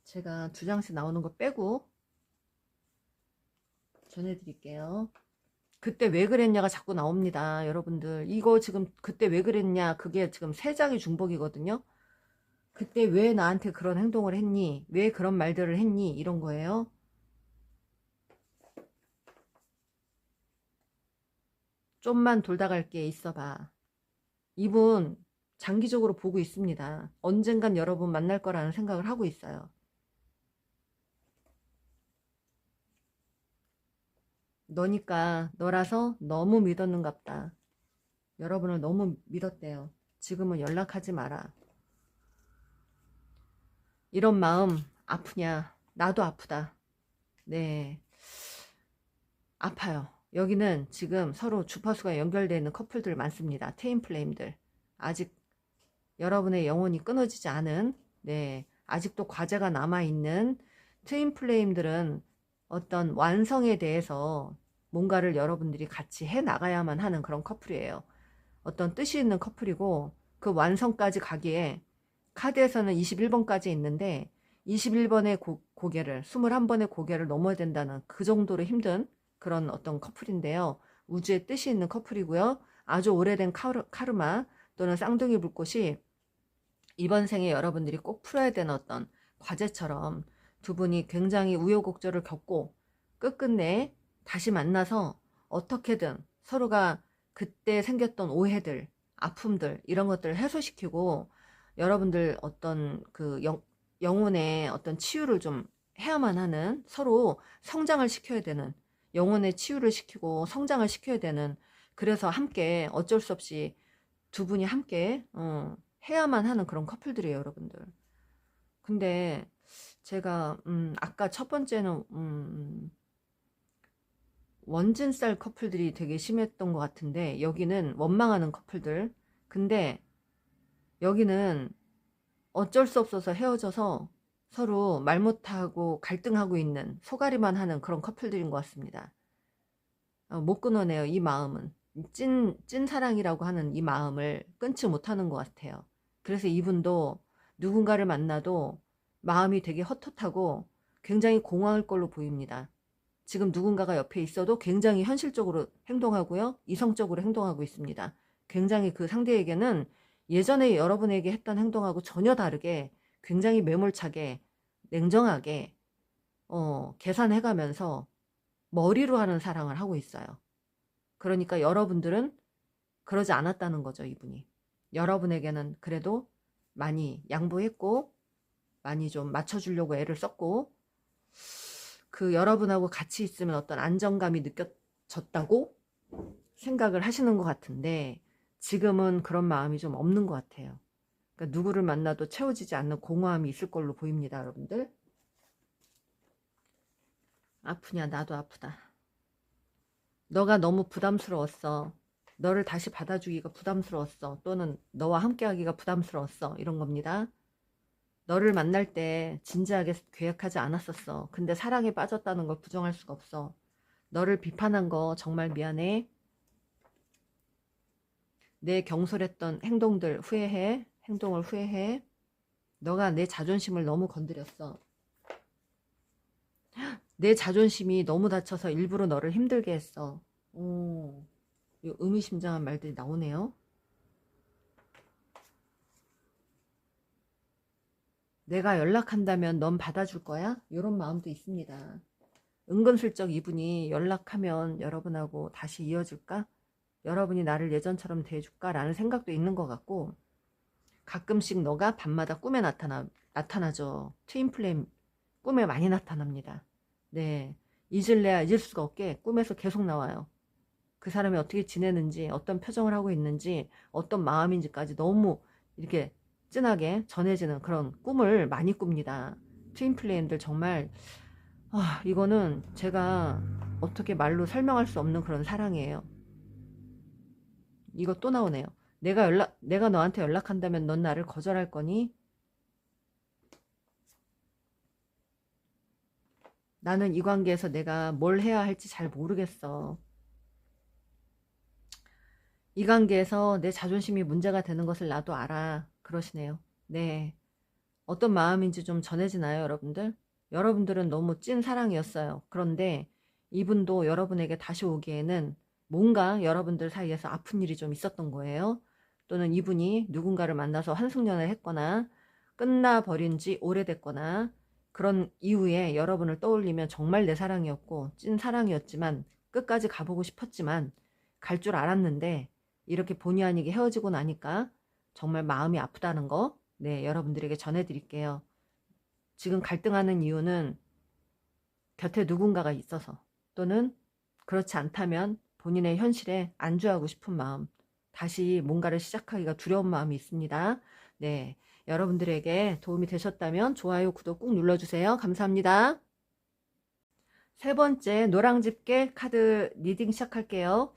제가 두 장씩 나오는 거 빼고 전해드릴게요. 그때 왜 그랬냐가 자꾸 나옵니다. 여러분들 이거 지금 그때 왜 그랬냐, 그게 지금 세 장의 중복이거든요. 그때 왜 나한테 그런 행동을 했니? 왜 그런 말들을 했니? 이런 거예요. 좀만 돌다 갈게, 있어봐. 이분 장기적으로 보고 있습니다. 언젠간 여러분 만날 거라는 생각을 하고 있어요. 너니까, 너라서 너무 믿었는갑다. 여러분을 너무 믿었대요. 지금은 연락하지 마라. 이런 마음 아프냐? 나도 아프다. 네, 아파요. 여기는 지금 서로 주파수가 연결되어 있는 커플들 많습니다. 테인 플레임들. 아직 여러분의 영혼이 끊어지지 않은, 네, 아직도 과제가 남아있는 트윈 플레임들은 어떤 완성에 대해서 뭔가를 여러분들이 같이 해 나가야만 하는 그런 커플이에요. 어떤 뜻이 있는 커플이고, 그 완성까지 가기에 카드에서는 21번까지 있는데 21번의 고개를 21번의 고개를 넘어야 된다는 그 정도로 힘든 그런 어떤 커플인데요. 우주의 뜻이 있는 커플이고요. 아주 오래된 카르마 또는 쌍둥이 불꽃이 이번 생에 여러분들이 꼭 풀어야 되는 어떤 과제처럼 두 분이 굉장히 우여곡절을 겪고 끝끝내 다시 만나서 어떻게든 서로가 그때 생겼던 오해들, 아픔들 이런 것들을 해소시키고 여러분들 어떤 그 영혼의 어떤 치유를 좀 해야만 하는, 서로 성장을 시켜야 되는, 영혼의 치유를 시키고 성장을 시켜야 되는, 그래서 함께 어쩔 수 없이 두 분이 함께 해야만 하는 그런 커플들이에요, 여러분들. 근데 제가 아까 첫 번째는 원진살 커플들이 되게 심했던 것 같은데 여기는 원망하는 커플들. 근데 여기는 어쩔 수 없어서 헤어져서 서로 말 못하고 갈등하고 있는, 소가리만 하는 그런 커플들인 것 같습니다. 못 끊어내요, 이 마음은. 찐 사랑이라고 하는 이 마음을 끊지 못하는 것 같아요. 그래서 이분도 누군가를 만나도 마음이 되게 헛헛하고 굉장히 공허할 걸로 보입니다. 지금 누군가가 옆에 있어도 굉장히 현실적으로 행동하고요, 이성적으로 행동하고 있습니다. 굉장히 그 상대에게는 예전에 여러분에게 했던 행동하고 전혀 다르게 굉장히 매몰차게 냉정하게 계산해가면서 머리로 하는 사랑을 하고 있어요. 그러니까 여러분들은 그러지 않았다는 거죠, 이분이. 여러분에게는 그래도 많이 양보했고 많이 좀 맞춰주려고 애를 썼고, 그 여러분하고 같이 있으면 어떤 안정감이 느껴졌다고 생각을 하시는 것 같은데 지금은 그런 마음이 좀 없는 것 같아요. 그러니까 누구를 만나도 채워지지 않는 공허함이 있을 걸로 보입니다, 여러분들. 아프냐, 나도 아프다. 너가 너무 부담스러웠어. 너를 다시 받아주기가 부담스러웠어. 또는 너와 함께하기가 부담스러웠어. 이런 겁니다. 너를 만날 때 진지하게 계획하지 않았었어. 근데 사랑에 빠졌다는 걸 부정할 수가 없어. 너를 비판한 거 정말 미안해. 내 경솔했던 행동을 후회해. 너가 내 자존심을 너무 건드렸어. 내 자존심이 너무 다쳐서 일부러 너를 힘들게 했어. 오, 의미심장한 말들이 나오네요. 내가 연락한다면 넌 받아줄 거야? 이런 마음도 있습니다. 은근슬쩍 이분이 연락하면 여러분하고 다시 이어질까? 여러분이 나를 예전처럼 대해줄까? 라는 생각도 있는 것 같고, 가끔씩 너가 밤마다 꿈에 나타나죠. 트윈플레임 꿈에 많이 나타납니다. 네, 잊을래야 잊을 수가 없게 꿈에서 계속 나와요. 그 사람이 어떻게 지내는지, 어떤 표정을 하고 있는지, 어떤 마음인지까지 너무 이렇게 진하게 전해지는 그런 꿈을 많이 꿉니다. 트윈플레임들 정말 이거는 제가 어떻게 말로 설명할 수 없는 그런 사랑이에요. 이거 또 나오네요. 내가 너한테 연락한다면 넌 나를 거절할 거니? 나는 이 관계에서 내가 뭘 해야 할지 잘 모르겠어. 이 관계에서 내 자존심이 문제가 되는 것을 나도 알아. 그러시네요. 네. 어떤 마음인지 좀 전해지나요, 여러분들? 여러분들은 너무 찐 사랑이었어요. 그런데 이분도 여러분에게 다시 오기에는 뭔가 여러분들 사이에서 아픈 일이 좀 있었던 거예요. 또는 이분이 누군가를 만나서 환승연애를 했거나 끝나버린 지 오래됐거나 그런 이후에 여러분을 떠올리면 정말 내 사랑이었고 찐 사랑이었지만 끝까지 가보고 싶었지만 갈 줄 알았는데 이렇게 본의 아니게 헤어지고 나니까 정말 마음이 아프다는 거, 네, 여러분들에게 전해드릴게요. 지금 갈등하는 이유는 곁에 누군가가 있어서, 또는 그렇지 않다면 본인의 현실에 안주하고 싶은 마음, 다시 뭔가를 시작하기가 두려운 마음이 있습니다. 네, 여러분들에게 도움이 되셨다면 좋아요, 구독 꾹 눌러주세요. 감사합니다. 세 번째 노랑 집게 카드 리딩 시작할게요.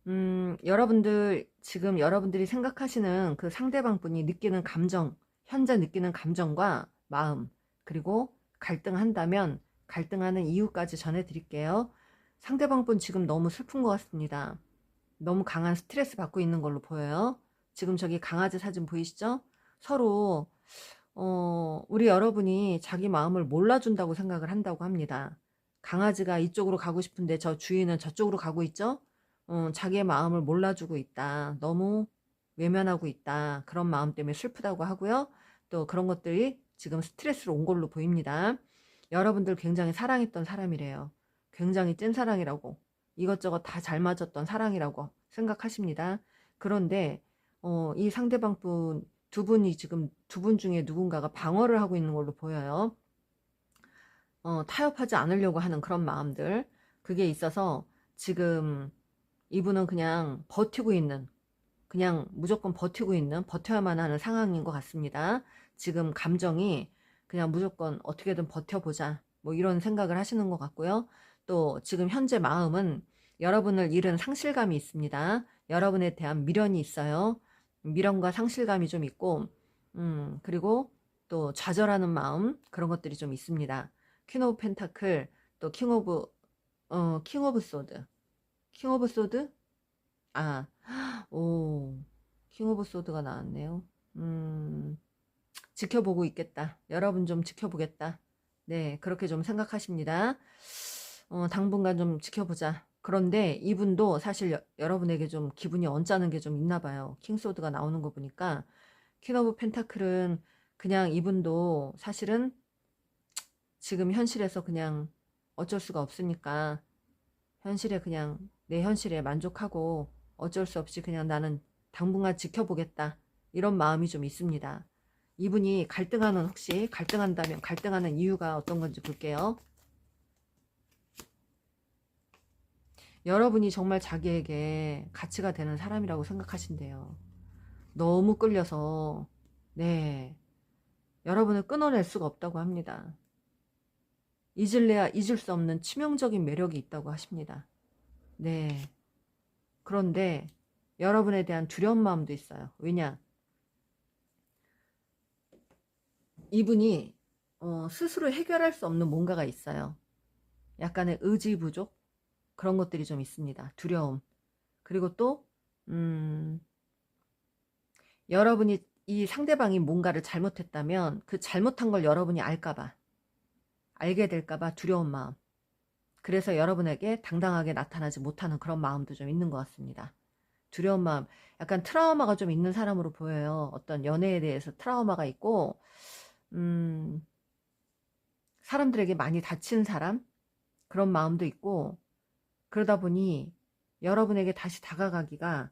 여러분들, 지금 여러분들이 생각하시는 그 상대방 분이 느끼는 감정, 현재 느끼는 감정과 마음, 그리고 갈등한다면 갈등하는 이유까지 전해드릴게요. 상대방 분 지금 너무 슬픈 것 같습니다. 너무 강한 스트레스 받고 있는 걸로 보여요. 지금 저기 강아지 사진 보이시죠? 서로 우리 여러분이 자기 마음을 몰라준다고 생각을 한다고 합니다. 강아지가 이쪽으로 가고 싶은데 저 주인은 저쪽으로 가고 있죠? 자기의 마음을 몰라주고 있다. 너무 외면하고 있다. 그런 마음 때문에 슬프다고 하고요. 또 그런 것들이 지금 스트레스로 온 걸로 보입니다. 여러분들 굉장히 사랑했던 사람이래요. 굉장히 찐사랑이라고, 이것저것 다 잘 맞았던 사랑이라고 생각하십니다. 그런데 이 상대방 분, 두 분이 지금 두 분 중에 누군가가 방어를 하고 있는 걸로 보여요. 타협하지 않으려고 하는 그런 마음들, 그게 있어서 지금 이분은 그냥 버티고 있는, 그냥 무조건 버티고 있는, 버텨야만 하는 상황인 것 같습니다. 지금 감정이 그냥 무조건 어떻게든 버텨보자, 뭐 이런 생각을 하시는 것 같고요. 또 지금 현재 마음은 여러분을 잃은 상실감이 있습니다. 여러분에 대한 미련이 있어요. 미련과 상실감이 좀 있고, 그리고 또 좌절하는 마음, 그런 것들이 좀 있습니다. 퀸 오브 펜타클, 또 킹 오브 소드. 킹 오브 소드? 아, 오, 킹 오브 소드가 나왔네요. 지켜보고 있겠다. 여러분 좀 지켜보겠다. 네, 그렇게 좀 생각하십니다. 당분간 좀 지켜보자. 그런데 이분도 사실 여러분에게 좀 기분이 언짢은 게 좀 있나 봐요. 킹소드가 나오는 거 보니까. 퀸 오브 펜타클은 그냥 이분도 사실은 지금 현실에서 그냥 어쩔 수가 없으니까 현실에 그냥 내 현실에 만족하고 어쩔 수 없이 그냥 나는 당분간 지켜보겠다. 이런 마음이 좀 있습니다. 이분이 갈등하는, 혹시 갈등한다면 갈등하는 이유가 어떤 건지 볼게요. 여러분이 정말 자기에게 가치가 되는 사람이라고 생각하신대요. 너무 끌려서, 네, 여러분을 끊어낼 수가 없다고 합니다. 잊을래야 잊을 수 없는 치명적인 매력이 있다고 하십니다. 네. 그런데 여러분에 대한 두려운 마음도 있어요. 왜냐? 이분이 스스로 해결할 수 없는 뭔가가 있어요. 약간의 의지 부족? 그런 것들이 좀 있습니다. 두려움. 그리고 또 여러분이, 이 상대방이 뭔가를 잘못했다면 그 잘못한 걸 여러분이 알게 될까봐 두려운 마음. 그래서 여러분에게 당당하게 나타나지 못하는 그런 마음도 좀 있는 것 같습니다. 두려운 마음, 약간 트라우마가 좀 있는 사람으로 보여요. 어떤 연애에 대해서 트라우마가 있고, 사람들에게 많이 다친 사람? 그런 마음도 있고, 그러다 보니 여러분에게 다시 다가가기가,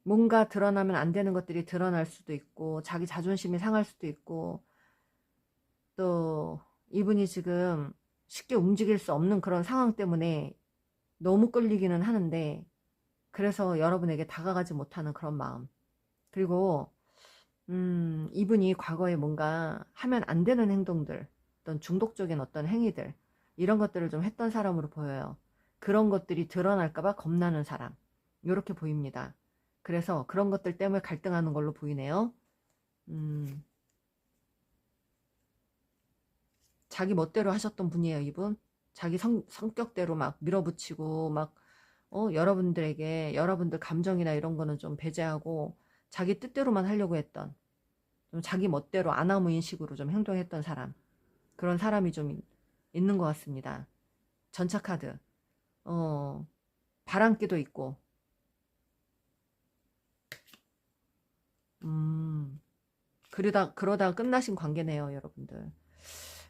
뭔가 드러나면 안 되는 것들이 드러날 수도 있고, 자기 자존심이 상할 수도 있고, 또 이분이 지금 쉽게 움직일 수 없는 그런 상황 때문에 너무 끌리기는 하는데, 그래서 여러분에게 다가가지 못하는 그런 마음. 그리고 이분이 과거에 뭔가 하면 안 되는 행동들, 어떤 중독적인 어떤 행위들, 이런 것들을 좀 했던 사람으로 보여요. 그런 것들이 드러날까봐 겁나는 사람, 이렇게 보입니다. 그래서 그런 것들 때문에 갈등하는 걸로 보이네요. 자기 멋대로 하셨던 분이에요, 이분. 자기 성격대로 막 밀어붙이고 막 여러분들에게, 여러분들 감정이나 이런 거는 좀 배제하고 자기 뜻대로만 하려고 했던, 좀 자기 멋대로 아나무인식으로 좀 행동했던 사람, 그런 사람이 좀 있는 것 같습니다. 전차카드, 바람기도 있고, 그러다 끝나신 관계네요, 여러분들.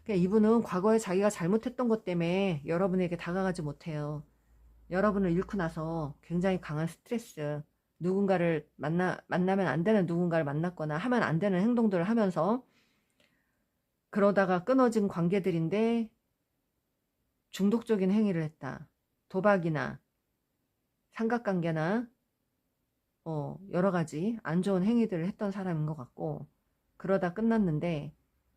그러니까 이분은 과거에 자기가 잘못했던 것 때문에 여러분에게 다가가지 못해요. 여러분을 잃고 나서 굉장히 강한 스트레스, 누군가를 만나면 안 되는 누군가를 만났거나 하면 안 되는 행동들을 하면서, 그러다가 끊어진 관계들인데 중독적인 행위를 했다. 도박이나 삼각관계나 여러 가지 안 좋은 행위들을 했던 사람인 것 같고, 그러다 끝났는데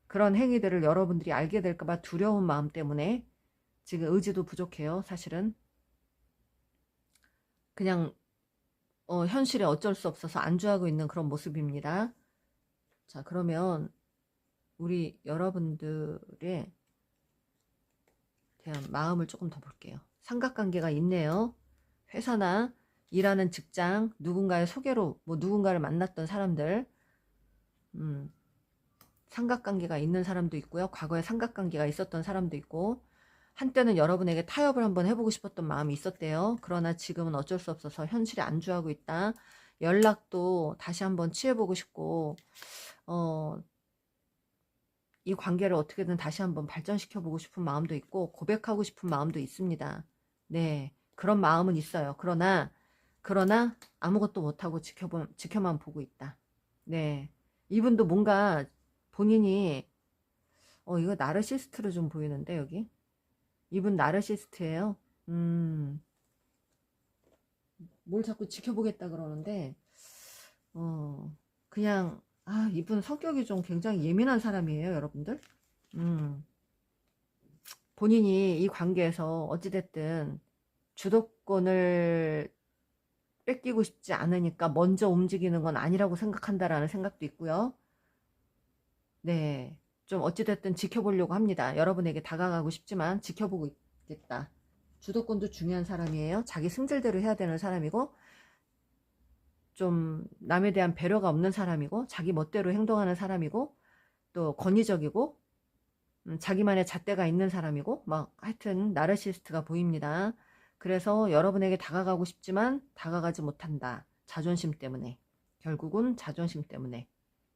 그런 행위들을 여러분들이 알게 될까봐 두려운 마음 때문에 지금 의지도 부족해요, 사실은. 그냥 현실에 어쩔 수 없어서 안주하고 있는 그런 모습입니다. 자, 그러면 우리 여러분들의 대한 마음을 조금 더 볼게요. 삼각관계가 있네요. 회사나 일하는 직장, 누군가의 소개로 뭐 누군가를 만났던 사람들, 삼각관계가 있는 사람도 있고요. 과거에 삼각관계가 있었던 사람도 있고, 한때는 여러분에게 타협을 한번 해보고 싶었던 마음이 있었대요. 그러나 지금은 어쩔 수 없어서 현실에 안주하고 있다. 연락도 다시 한번 취해보고 싶고, 이 관계를 어떻게든 다시 한번 발전시켜보고 싶은 마음도 있고, 고백하고 싶은 마음도 있습니다. 네, 그런 마음은 있어요. 그러나 아무것도 못하고 지켜만 보고 있다. 네, 이분도 뭔가 본인이, 이거 나르시스트로 좀 보이는데, 여기? 이분 나르시스트예요. 뭘 자꾸 지켜보겠다 그러는데, 그냥, 이분 성격이 좀 굉장히 예민한 사람이에요, 여러분들. 본인이 이 관계에서 어찌됐든 주도권을 뺏기고 싶지 않으니까 먼저 움직이는 건 아니라고 생각한다라는 생각도 있고요. 네, 좀 어찌됐든 지켜보려고 합니다. 여러분에게 다가가고 싶지만 지켜보고 있겠다. 주도권도 중요한 사람이에요. 자기 승질대로 해야 되는 사람이고, 좀 남에 대한 배려가 없는 사람이고, 자기 멋대로 행동하는 사람이고, 또 권위적이고, 자기만의 잣대가 있는 사람이고, 막 하여튼 나르시스트가 보입니다. 그래서 여러분에게 다가가고 싶지만 다가가지 못한다. 자존심 때문에. 결국은 자존심 때문에.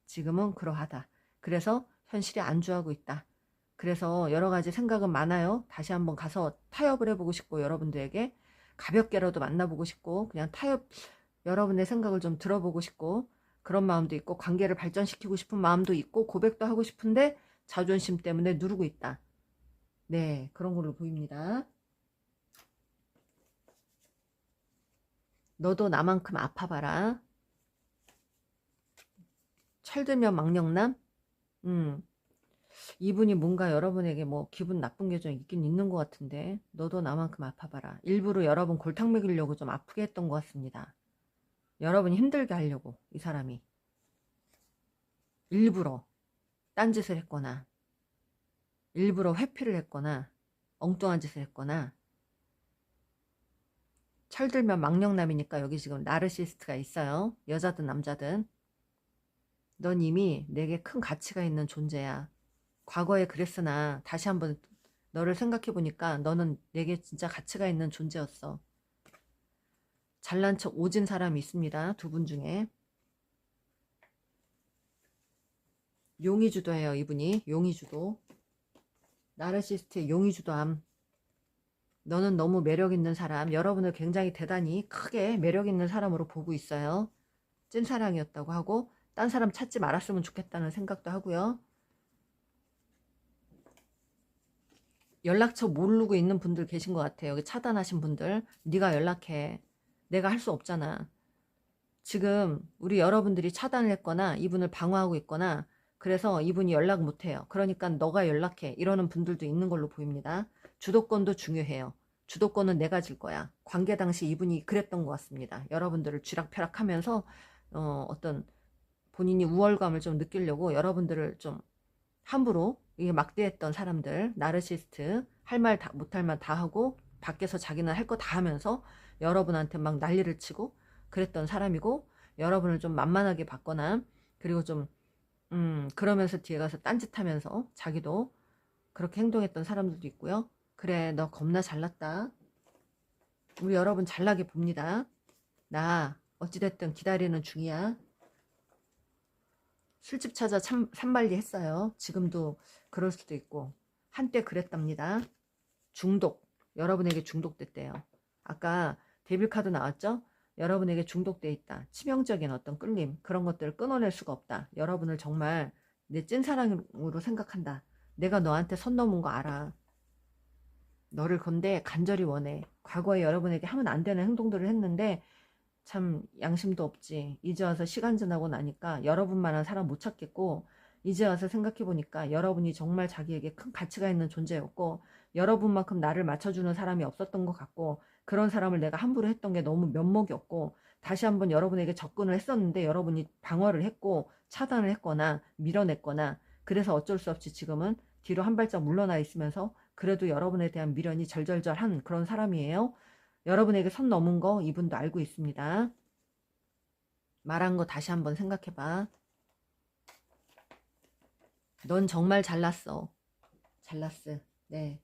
지금은 그러하다. 그래서 현실에 안주하고 있다. 그래서 여러 가지 생각은 많아요. 다시 한번 가서 타협을 해보고 싶고, 여러분들에게 가볍게라도 만나보고 싶고, 그냥 여러분의 생각을 좀 들어보고 싶고, 그런 마음도 있고, 관계를 발전시키고 싶은 마음도 있고, 고백도 하고 싶은데 자존심 때문에 누르고 있다. 네, 그런 걸로 보입니다. 너도 나만큼 아파봐라. 철들면 망령남? 이분이 뭔가 여러분에게 뭐 기분 나쁜 게 좀 있긴 있는 것 같은데, 너도 나만큼 아파봐라. 일부러 여러분 골탕 먹이려고 좀 아프게 했던 것 같습니다. 여러분이 힘들게 하려고, 이 사람이. 일부러 딴짓을 했거나, 일부러 회피를 했거나, 엉뚱한 짓을 했거나. 철들면 망령남이니까 여기 지금 나르시스트가 있어요. 여자든 남자든. 넌 이미 내게 큰 가치가 있는 존재야. 과거에 그랬으나 다시 한번 너를 생각해보니까 너는 내게 진짜 가치가 있는 존재였어. 잘난 척 오진 사람이 있습니다. 두 분 중에. 용의주도예요, 이분이. 용의주도. 나르시스트의 용의주도함. 너는 너무 매력 있는 사람, 여러분을 굉장히 대단히 크게 매력 있는 사람으로 보고 있어요. 찐사랑이었다고 하고, 딴 사람 찾지 말았으면 좋겠다는 생각도 하고요. 연락처 모르고 있는 분들 계신 것 같아요. 여기 차단하신 분들. 네가 연락해. 내가 할 수 없잖아. 지금 우리 여러분들이 차단을 했거나 이분을 방어하고 있거나, 그래서 이분이 연락 못해요. 그러니까 너가 연락해. 이러는 분들도 있는 걸로 보입니다. 주도권도 중요해요. 주도권은 내가 질 거야. 관계 당시 이분이 그랬던 것 같습니다. 여러분들을 쥐락펴락하면서 어떤 본인이 우월감을 좀 느끼려고 여러분들을 좀 함부로 이게 막대했던 사람들, 나르시스트, 할 말 다 못할 말 다 하고 밖에서 자기는 할 거 다 하면서 여러분한테 막 난리를 치고 그랬던 사람이고, 여러분을 좀 만만하게 봤거나, 그리고 좀 그러면서 뒤에 가서 딴짓하면서 자기도 그렇게 행동했던 사람들도 있고요. 그래, 너 겁나 잘났다. 우리 여러분 잘나게 봅니다. 나 어찌됐든 기다리는 중이야. 술집 찾아 산만리 했어요. 지금도 그럴 수도 있고, 한때 그랬답니다. 중독, 여러분에게 중독됐대요. 아까 데빌카드 나왔죠? 여러분에게 중독돼 있다. 치명적인 어떤 끌림, 그런 것들을 끊어낼 수가 없다. 여러분을 정말 내 찐사랑으로 생각한다. 내가 너한테 선 넘은 거 알아. 너를 건데 간절히 원해. 과거에 여러분에게 하면 안 되는 행동들을 했는데 참 양심도 없지. 이제 와서 시간 지나고 나니까 여러분만한 사람 못 찾겠고, 이제 와서 생각해보니까 여러분이 정말 자기에게 큰 가치가 있는 존재였고, 여러분만큼 나를 맞춰주는 사람이 없었던 것 같고, 그런 사람을 내가 함부로 했던 게 너무 면목이 없고, 다시 한번 여러분에게 접근을 했었는데 여러분이 방어를 했고 차단을 했거나 밀어냈거나, 그래서 어쩔 수 없이 지금은 뒤로 한 발짝 물러나 있으면서 그래도 여러분에 대한 미련이 절절절한 그런 사람이에요. 여러분에게 선 넘은 거 이분도 알고 있습니다. 말한 거 다시 한번 생각해봐. 넌 정말 잘났어. 잘났어. 네.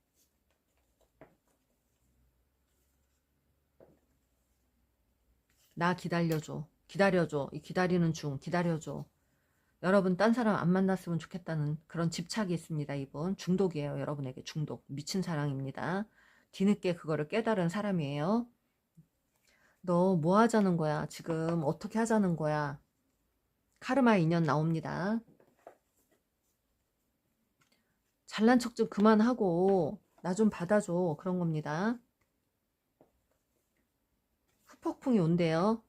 나 기다려줘. 기다려줘. 이 기다리는 중. 기다려줘. 여러분 딴 사람 안 만났으면 좋겠다는 그런 집착이 있습니다. 이분 중독이에요. 여러분에게 중독. 미친 사랑입니다. 뒤늦게 그거를 깨달은 사람이에요. 너 뭐 하자는 거야? 지금 어떻게 하자는 거야? 카르마 인연 나옵니다. 잘난 척 좀 그만하고 나 좀 받아줘. 그런 겁니다. 후폭풍이 온대요.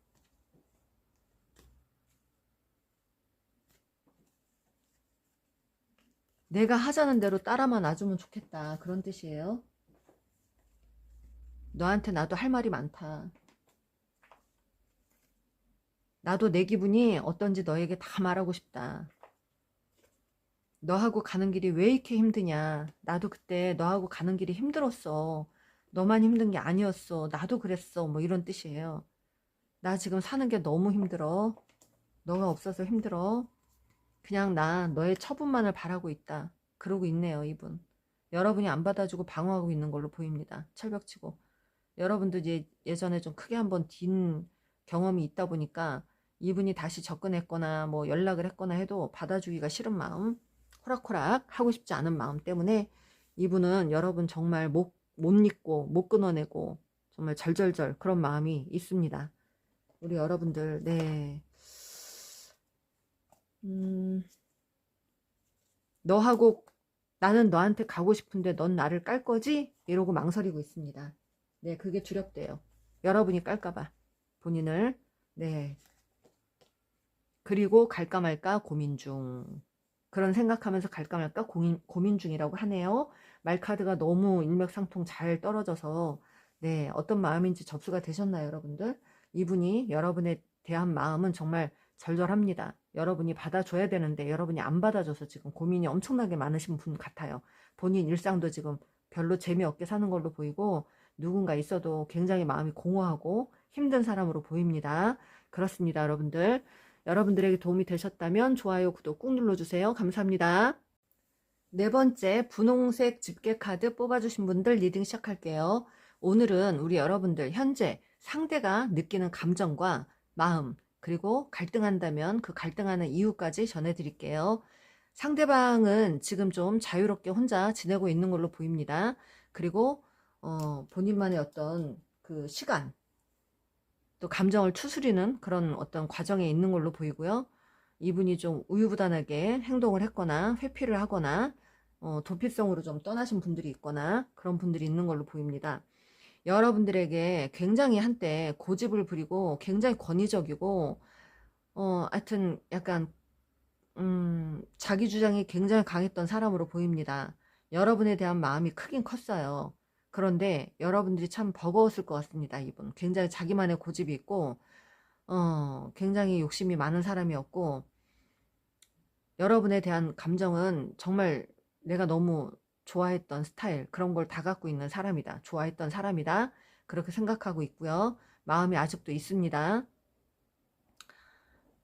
내가 하자는 대로 따라만 놔주면 좋겠다. 그런 뜻이에요. 너한테 나도 할 말이 많다. 나도 내 기분이 어떤지 너에게 다 말하고 싶다. 너하고 가는 길이 왜 이렇게 힘드냐. 나도 그때 너하고 가는 길이 힘들었어. 너만 힘든 게 아니었어. 나도 그랬어. 뭐 이런 뜻이에요. 나 지금 사는 게 너무 힘들어. 너가 없어서 힘들어. 그냥 나 너의 처분만을 바라고 있다. 그러고 있네요, 이분. 여러분이 안 받아주고 방어하고 있는 걸로 보입니다. 철벽치고. 여러분도 이제 예전에 좀 크게 한번 딘 경험이 있다 보니까 이분이 다시 접근했거나 뭐 연락을 했거나 해도 받아주기가 싫은 마음, 호락호락 하고 싶지 않은 마음 때문에 이분은 여러분 정말 못 잊고 못 끊어내고 정말 절절절 그런 마음이 있습니다. 우리 여러분들, 네. 너하고 나는 너한테 가고 싶은데 넌 나를 깔 거지? 이러고 망설이고 있습니다. 네, 그게 두렵대요. 여러분이 깔까봐 본인을. 네. 그리고 갈까 말까 고민 중. 그런 생각하면서 갈까 말까 고민 중이라고 하네요. 말카드가 너무 일맥상통 잘 떨어져서 네, 어떤 마음인지 접수가 되셨나요, 여러분들? 이분이 여러분에 대한 마음은 정말 절절합니다. 여러분이 받아줘야 되는데 여러분이 안 받아줘서 지금 고민이 엄청나게 많으신 분 같아요. 본인 일상도 지금 별로 재미없게 사는 걸로 보이고 누군가 있어도 굉장히 마음이 공허하고 힘든 사람으로 보입니다. 그렇습니다, 여러분들. 여러분들에게 도움이 되셨다면 좋아요, 구독 꾹 눌러주세요. 감사합니다. 네 번째 분홍색 집게 카드 뽑아주신 분들 리딩 시작할게요. 오늘은 우리 여러분들 현재 상대가 느끼는 감정과 마음, 그리고 갈등한다면 그 갈등하는 이유까지 전해드릴게요. 상대방은 지금 좀 자유롭게 혼자 지내고 있는 걸로 보입니다. 그리고 본인만의 어떤 그 시간, 또 감정을 추스리는 그런 어떤 과정에 있는 걸로 보이고요. 이분이 좀 우유부단하게 행동을 했거나 회피를 하거나 도피성으로 좀 떠나신 분들이 있거나 그런 분들이 있는 걸로 보입니다. 여러분들에게 굉장히 한때 고집을 부리고 굉장히 권위적이고 하여튼 약간 자기 주장이 굉장히 강했던 사람으로 보입니다. 여러분에 대한 마음이 크긴 컸어요. 그런데 여러분들이 참 버거웠을 것 같습니다. 이분 굉장히 자기만의 고집이 있고 굉장히 욕심이 많은 사람이었고, 여러분에 대한 감정은 정말 내가 너무 좋아했던 스타일, 그런 걸 다 갖고 있는 사람이다. 좋아했던 사람이다. 그렇게 생각하고 있고요. 마음이 아직도 있습니다.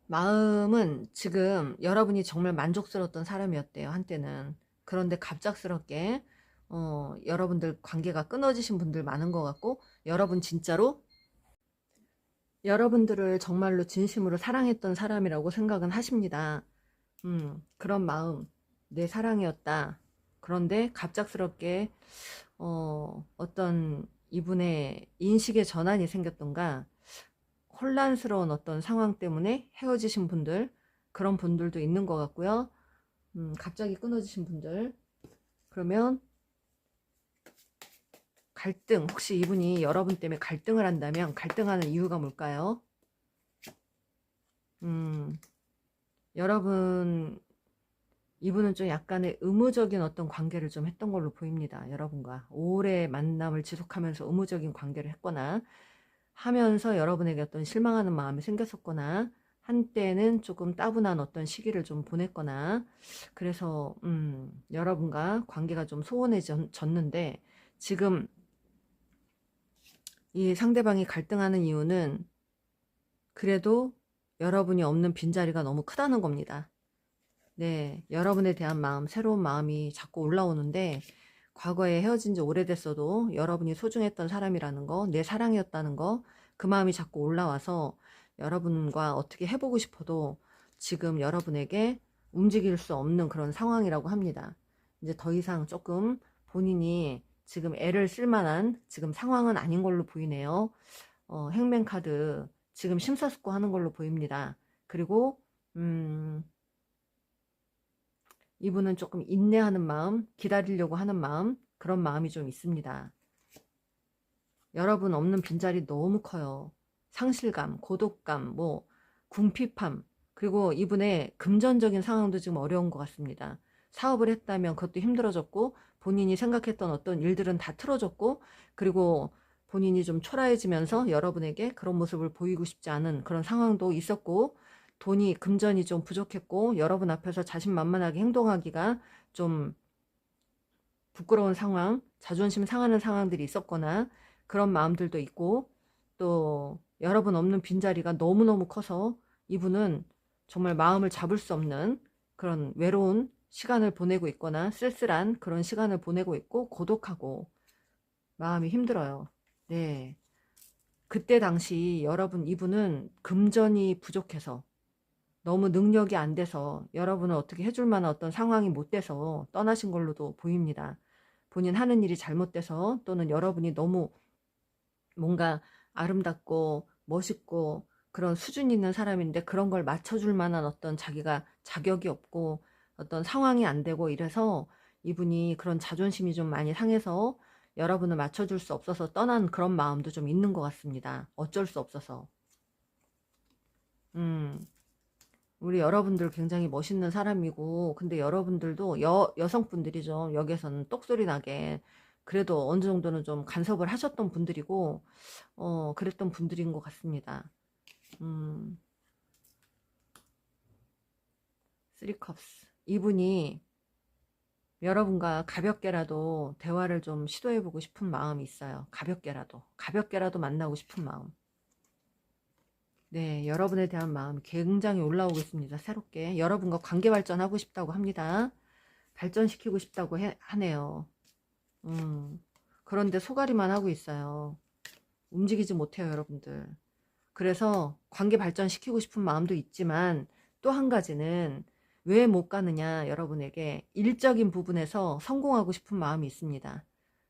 마음은 지금 여러분이 정말 만족스러웠던 사람이었대요, 한때는. 그런데 갑작스럽게 여러분들 관계가 끊어지신 분들 많은 것 같고, 여러분 진짜로 여러분들을 정말로 진심으로 사랑했던 사람이라고 생각은 하십니다. 그런 마음, 내 사랑이었다. 그런데 갑작스럽게 어떤 이분의 인식의 전환이 생겼던가, 혼란스러운 어떤 상황 때문에 헤어지신 분들, 그런 분들도 있는 것 같고요. 갑자기 끊어지신 분들, 그러면 갈등, 혹시 이분이 여러분 때문에 갈등을 한다면 갈등하는 이유가 뭘까요? 여러분 이분은 좀 약간의 의무적인 어떤 관계를 좀 했던 걸로 보입니다. 여러분과 오래 만남을 지속하면서 의무적인 관계를 했거나 하면서 여러분에게 어떤 실망하는 마음이 생겼었거나 한때는 조금 따분한 어떤 시기를 좀 보냈거나 그래서 여러분과 관계가 좀 소원해졌는데 지금 이 상대방이 갈등하는 이유는 그래도 여러분이 없는 빈자리가 너무 크다는 겁니다. 네, 여러분에 대한 마음, 새로운 마음이 자꾸 올라오는데 과거에 헤어진 지 오래됐어도 여러분이 소중했던 사람이라는 거, 내 사랑이었다는 거, 그 마음이 자꾸 올라와서 여러분과 어떻게 해보고 싶어도 지금 여러분에게 움직일 수 없는 그런 상황이라고 합니다. 이제 더 이상 조금 본인이 지금 애를 쓸 만한 지금 상황은 아닌 걸로 보이네요. 행맨카드 지금 심사숙고하는 걸로 보입니다. 그리고 이분은 조금 인내하는 마음, 기다리려고 하는 마음, 그런 마음이 좀 있습니다. 여러분 없는 빈자리 너무 커요. 상실감, 고독감, 뭐 궁핍함, 그리고 이분의 금전적인 상황도 지금 어려운 것 같습니다. 사업을 했다면 그것도 힘들어졌고 본인이 생각했던 어떤 일들은 다 틀어졌고 그리고 본인이 좀 초라해지면서 여러분에게 그런 모습을 보이고 싶지 않은 그런 상황도 있었고 돈이 금전이 좀 부족했고 여러분 앞에서 자신만만하게 행동하기가 좀 부끄러운 상황, 자존심 상하는 상황들이 있었거나 그런 마음들도 있고 또 여러분 없는 빈자리가 너무너무 커서 이분은 정말 마음을 잡을 수 없는 그런 외로운 시간을 보내고 있거나 쓸쓸한 그런 시간을 보내고 있고 고독하고 마음이 힘들어요. 네. 그때 당시 여러분 이분은 금전이 부족해서 너무 능력이 안 돼서 여러분을 어떻게 해줄 만한 어떤 상황이 못 돼서 떠나신 걸로도 보입니다. 본인 하는 일이 잘못돼서 또는 여러분이 너무 뭔가 아름답고 멋있고 그런 수준 있는 사람인데 그런 걸 맞춰줄 만한 어떤 자기가 자격이 없고 어떤 상황이 안 되고 이래서 이분이 그런 자존심이 좀 많이 상해서 여러분을 맞춰줄 수 없어서 떠난 그런 마음도 좀 있는 것 같습니다. 어쩔 수 없어서. 우리 여러분들 굉장히 멋있는 사람이고 근데 여러분들도 여성분들이 좀 여기에서는 똑소리 나게 그래도 어느 정도는 좀 간섭을 하셨던 분들이고 그랬던 분들인 것 같습니다. 쓰리컵스 이분이 여러분과 가볍게라도 대화를 좀 시도해보고 싶은 마음이 있어요. 가볍게라도 만나고 싶은 마음. 네, 여러분에 대한 마음이 굉장히 올라오고 있습니다. 새롭게 여러분과 관계 발전하고 싶다고 합니다. 발전시키고 싶다고 하네요. 그런데 소가리만 하고 있어요. 움직이지 못해요, 여러분들. 그래서 관계 발전시키고 싶은 마음도 있지만 또 한 가지는 왜 못 가느냐, 여러분에게 일적인 부분에서 성공하고 싶은 마음이 있습니다.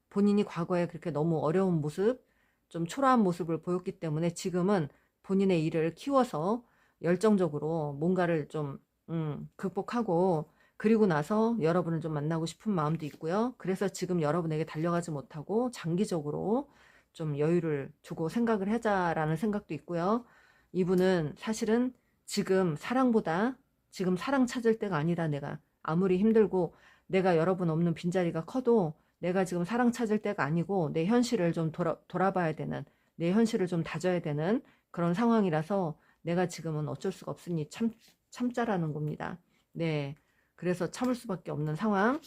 본인이 과거에 그렇게 너무 어려운 모습, 좀 초라한 모습을 보였기 때문에 지금은 본인의 일을 키워서 열정적으로 뭔가를 좀 극복하고 그리고 나서 여러분을 좀 만나고 싶은 마음도 있고요. 그래서 지금 여러분에게 달려가지 못하고 장기적으로 좀 여유를 두고 생각을 하자라는 생각도 있고요. 이분은 사실은 지금 사랑보다 지금 사랑 찾을 때가 아니다. 내가 아무리 힘들고 내가 여러분 없는 빈자리가 커도 내가 지금 사랑 찾을 때가 아니고 내 현실을 좀 돌아봐야 되는 내 현실을 좀 다져야 되는 그런 상황이라서 내가 지금은 어쩔 수가 없으니 참자라는 겁니다. 네. 그래서 참을 수밖에 없는 상황.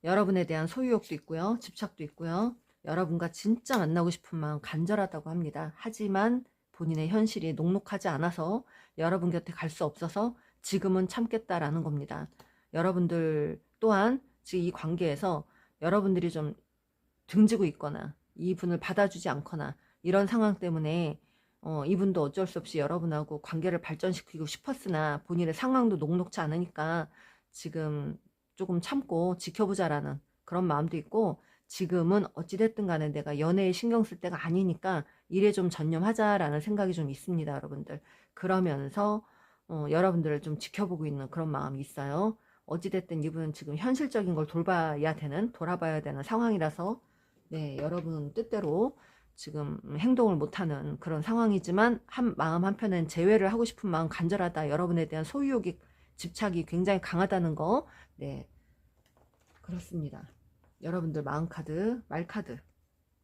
여러분에 대한 소유욕도 있고요. 집착도 있고요. 여러분과 진짜 만나고 싶은 마음 간절하다고 합니다. 하지만 본인의 현실이 녹록하지 않아서 여러분 곁에 갈 수 없어서 지금은 참겠다라는 겁니다. 여러분들 또한 지금 이 관계에서 여러분들이 좀 등지고 있거나 이분을 받아주지 않거나 이런 상황 때문에 이분도 어쩔 수 없이 여러분하고 관계를 발전시키고 싶었으나 본인의 상황도 녹록치 않으니까 지금 조금 참고 지켜보자라는 그런 마음도 있고 지금은 어찌됐든 간에 내가 연애에 신경 쓸 때가 아니니까 일에 좀 전념하자라는 생각이 좀 있습니다, 여러분들. 그러면서 여러분들을 좀 지켜보고 있는 그런 마음이 있어요. 어찌됐든 이분은 지금 현실적인 걸 돌아봐야 되는 상황이라서 네, 여러분 뜻대로 지금 행동을 못하는 그런 상황이지만 마음 한편은 제외를 하고 싶은 마음 간절하다. 여러분에 대한 소유욕이 집착이 굉장히 강하다는 거. 네, 그렇습니다. 여러분들 마음카드, 말카드.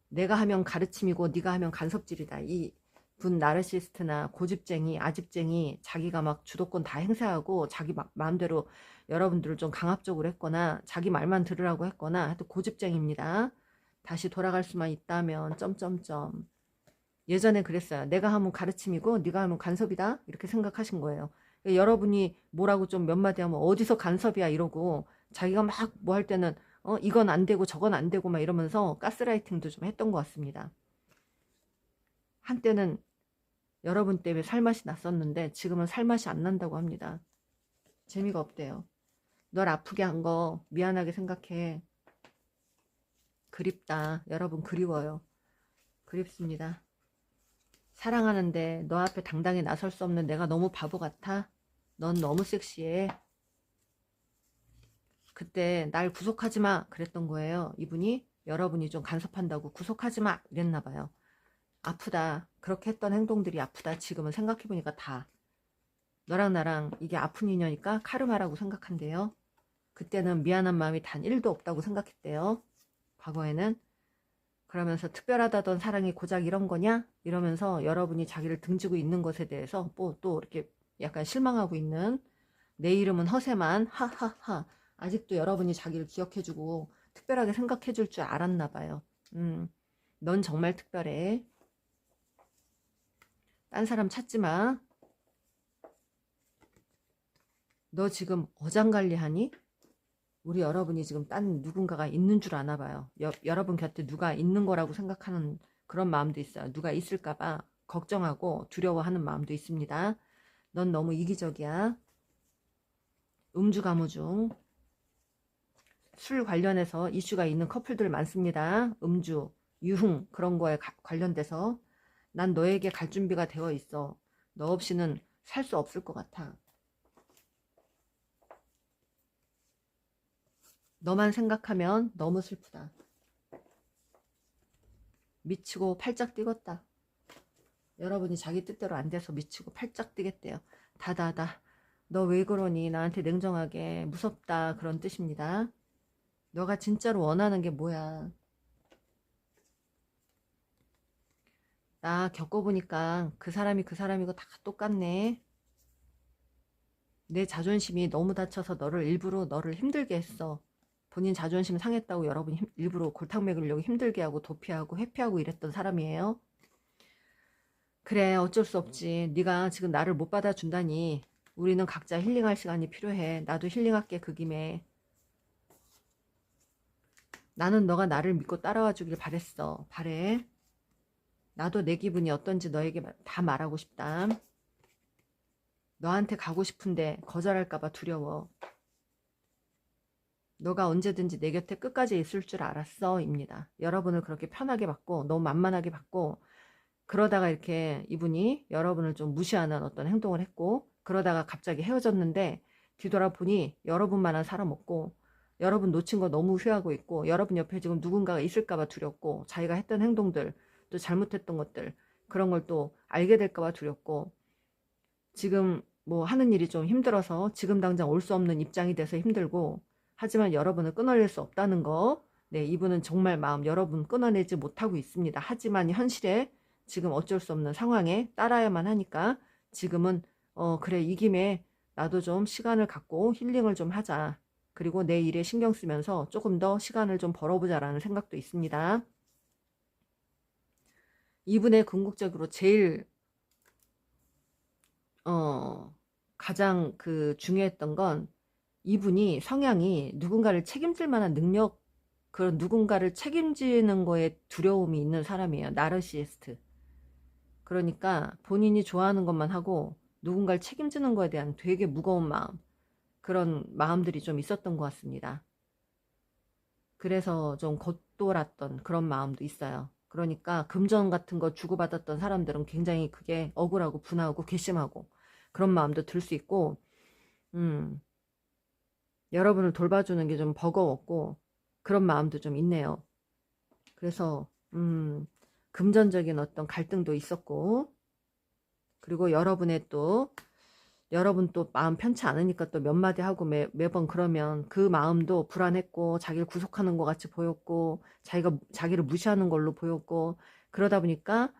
내가 하면 가르침이고 네가 하면 간섭질이다. 이 분 나르시스트나 고집쟁이, 아집쟁이, 자기가 막 주도권 다 행사하고 자기 마음대로 여러분들을 좀 강압적으로 했거나 자기 말만 들으라고 했거나 하여튼 고집쟁이입니다. 다시 돌아갈 수만 있다면 점점점. 예전에 그랬어요. 내가 하면 가르침이고 네가 하면 간섭이다. 이렇게 생각하신 거예요. 여러분이 뭐라고 좀 몇 마디 하면 어디서 간섭이야 이러고 자기가 막 뭐 할 때는 이건 안 되고 저건 안 되고 막 이러면서 가스라이팅도 좀 했던 것 같습니다. 한때는 여러분 때문에 살맛이 났었는데 지금은 살맛이 안 난다고 합니다. 재미가 없대요. 널 아프게 한 거 미안하게 생각해. 그립다. 여러분 그리워요. 그립습니다. 사랑하는데 너 앞에 당당히 나설 수 없는 내가 너무 바보 같아? 넌 너무 섹시해. 그때 날 구속하지 마 그랬던 거예요. 이분이 여러분이 좀 간섭한다고 구속하지 마 이랬나 봐요. 아프다. 그렇게 했던 행동들이 아프다. 지금은 생각해보니까 다. 너랑 나랑 이게 아픈 인연이니까 카르마라고 생각한대요. 그때는 미안한 마음이 단 1도 없다고 생각했대요. 과거에는. 그러면서 특별하다던 사랑이 고작 이런 거냐? 이러면서 여러분이 자기를 등지고 있는 것에 대해서 또 이렇게 약간 실망하고 있는 내 이름은 허세만 하하하 아직도 여러분이 자기를 기억해주고 특별하게 생각해줄 줄 알았나 봐요. 넌 정말 특별해. 딴 사람 찾지 마. 너 지금 어장관리하니? 우리 여러분이 지금 딴 누군가가 있는 줄 아나 봐요. 여러분 곁에 누가 있는 거라고 생각하는 그런 마음도 있어요. 누가 있을까봐 걱정하고 두려워하는 마음도 있습니다. 넌 너무 이기적이야. 음주가무중. 술 관련해서 이슈가 있는 커플들 많습니다. 음주, 유흥 그런 거에 관련돼서 난 너에게 갈 준비가 되어 있어. 너 없이는 살 수 없을 것 같아. 너만 생각하면 너무 슬프다. 미치고 팔짝 뛰겠다. 여러분이 자기 뜻대로 안 돼서 미치고 팔짝 뛰겠대요. 다다다. 너 왜 그러니? 나한테 냉정하게. 무섭다. 그런 뜻입니다. 너가 진짜로 원하는 게 뭐야? 나 겪어보니까 그 사람이 그 사람이고 다 똑같네. 내 자존심이 너무 다쳐서 일부러 너를 힘들게 했어. 본인 자존심 상했다고 여러분이 일부러 골탕 먹이려고 힘들게 하고 도피하고 회피하고 이랬던 사람이에요. 그래 어쩔 수 없지. 네가 지금 나를 못 받아준다니. 우리는 각자 힐링할 시간이 필요해. 나도 힐링할게 그 김에. 나는 너가 나를 믿고 따라와 주길 바랬어. 바래. 나도 내 기분이 어떤지 너에게 다 말하고 싶다. 너한테 가고 싶은데 거절할까봐 두려워. 너가 언제든지 내 곁에 끝까지 있을 줄 알았어 입니다. 여러분을 그렇게 편하게 받고 너무 만만하게 받고 그러다가 이렇게 이분이 여러분을 좀 무시하는 어떤 행동을 했고 그러다가 갑자기 헤어졌는데 뒤돌아보니 여러분만한 사람 없고 여러분 놓친 거 너무 후회하고 있고 여러분 옆에 지금 누군가가 있을까봐 두렵고 자기가 했던 행동들 또 잘못했던 것들 그런 걸 또 알게 될까봐 두렵고 지금 뭐 하는 일이 좀 힘들어서 지금 당장 올 수 없는 입장이 돼서 힘들고 하지만 여러분을 끊어낼 수 없다는 거. 네, 이분은 정말 마음 여러분 끊어내지 못하고 있습니다. 하지만 현실에 지금 어쩔 수 없는 상황에 따라야만 하니까 지금은 그래 이 김에 나도 좀 시간을 갖고 힐링을 좀 하자. 그리고 내 일에 신경 쓰면서 조금 더 시간을 좀 벌어보자라는 생각도 있습니다. 이분의 궁극적으로 제일 가장 그 중요했던 건 이분이 성향이 누군가를 책임질 만한 능력 그런 누군가를 책임지는 거에 두려움이 있는 사람이에요. 나르시스트. 그러니까 본인이 좋아하는 것만 하고 누군가를 책임지는 거에 대한 되게 무거운 마음 그런 마음들이 좀 있었던 것 같습니다. 그래서 좀 겉돌았던 그런 마음도 있어요. 그러니까 금전 같은 거 주고받았던 사람들은 굉장히 그게 억울하고 분하고 괘씸하고 그런 마음도 들 수 있고 여러분을 돌봐주는 게 좀 버거웠고 그런 마음도 좀 있네요. 그래서 금전적인 어떤 갈등도 있었고 그리고 여러분의 또 여러분 또 마음 편치 않으니까 또 몇 마디 하고 매번 그러면 그 마음도 불안했고 자기를 구속하는 것 같이 보였고 자기가 자기를 무시하는 걸로 보였고 그러다 보니까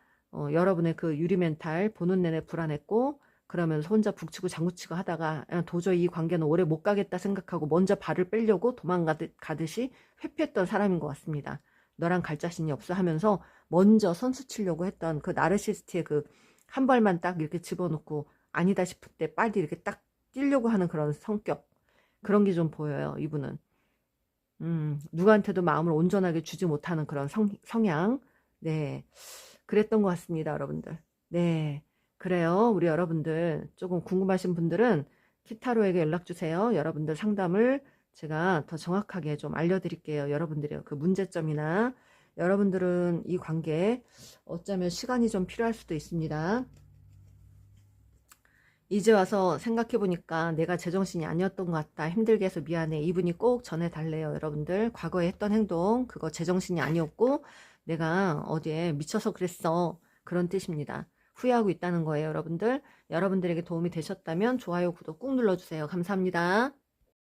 여러분의 그 유리 멘탈 보는 내내 불안했고 그러면서 혼자 북치고 장구치고 하다가 도저히 이 관계는 오래 못 가겠다 생각하고 먼저 발을 빼려고 도망가듯이 회피했던 사람인 것 같습니다. 너랑 갈 자신이 없어 하면서 먼저 선수 치려고 했던 그 나르시스트의 그 한 발만 딱 이렇게 집어넣고 아니다 싶을 때 빨리 이렇게 딱 뛰려고 하는 그런 성격, 그런 게 좀 보여요, 이분은. 누구한테도 마음을 온전하게 주지 못하는 그런 성향. 네, 그랬던 것 같습니다, 여러분들. 네, 그래요. 우리 여러분들 조금 궁금하신 분들은 키타로에게 연락 주세요. 여러분들 상담을 제가 더 정확하게 좀 알려드릴게요. 여러분들의 그 문제점이나 여러분들은 이 관계에 어쩌면 시간이 좀 필요할 수도 있습니다. 이제 와서 생각해보니까 내가 제정신이 아니었던 것 같다. 힘들게 해서 미안해. 이분이 꼭 전해달래요. 여러분들 과거에 했던 행동 그거 제정신이 아니었고 내가 어디에 미쳐서 그랬어. 그런 뜻입니다. 후회하고 있다는 거예요. 여러분들. 여러분들에게 도움이 되셨다면 좋아요 구독 꾹 눌러주세요. 감사합니다.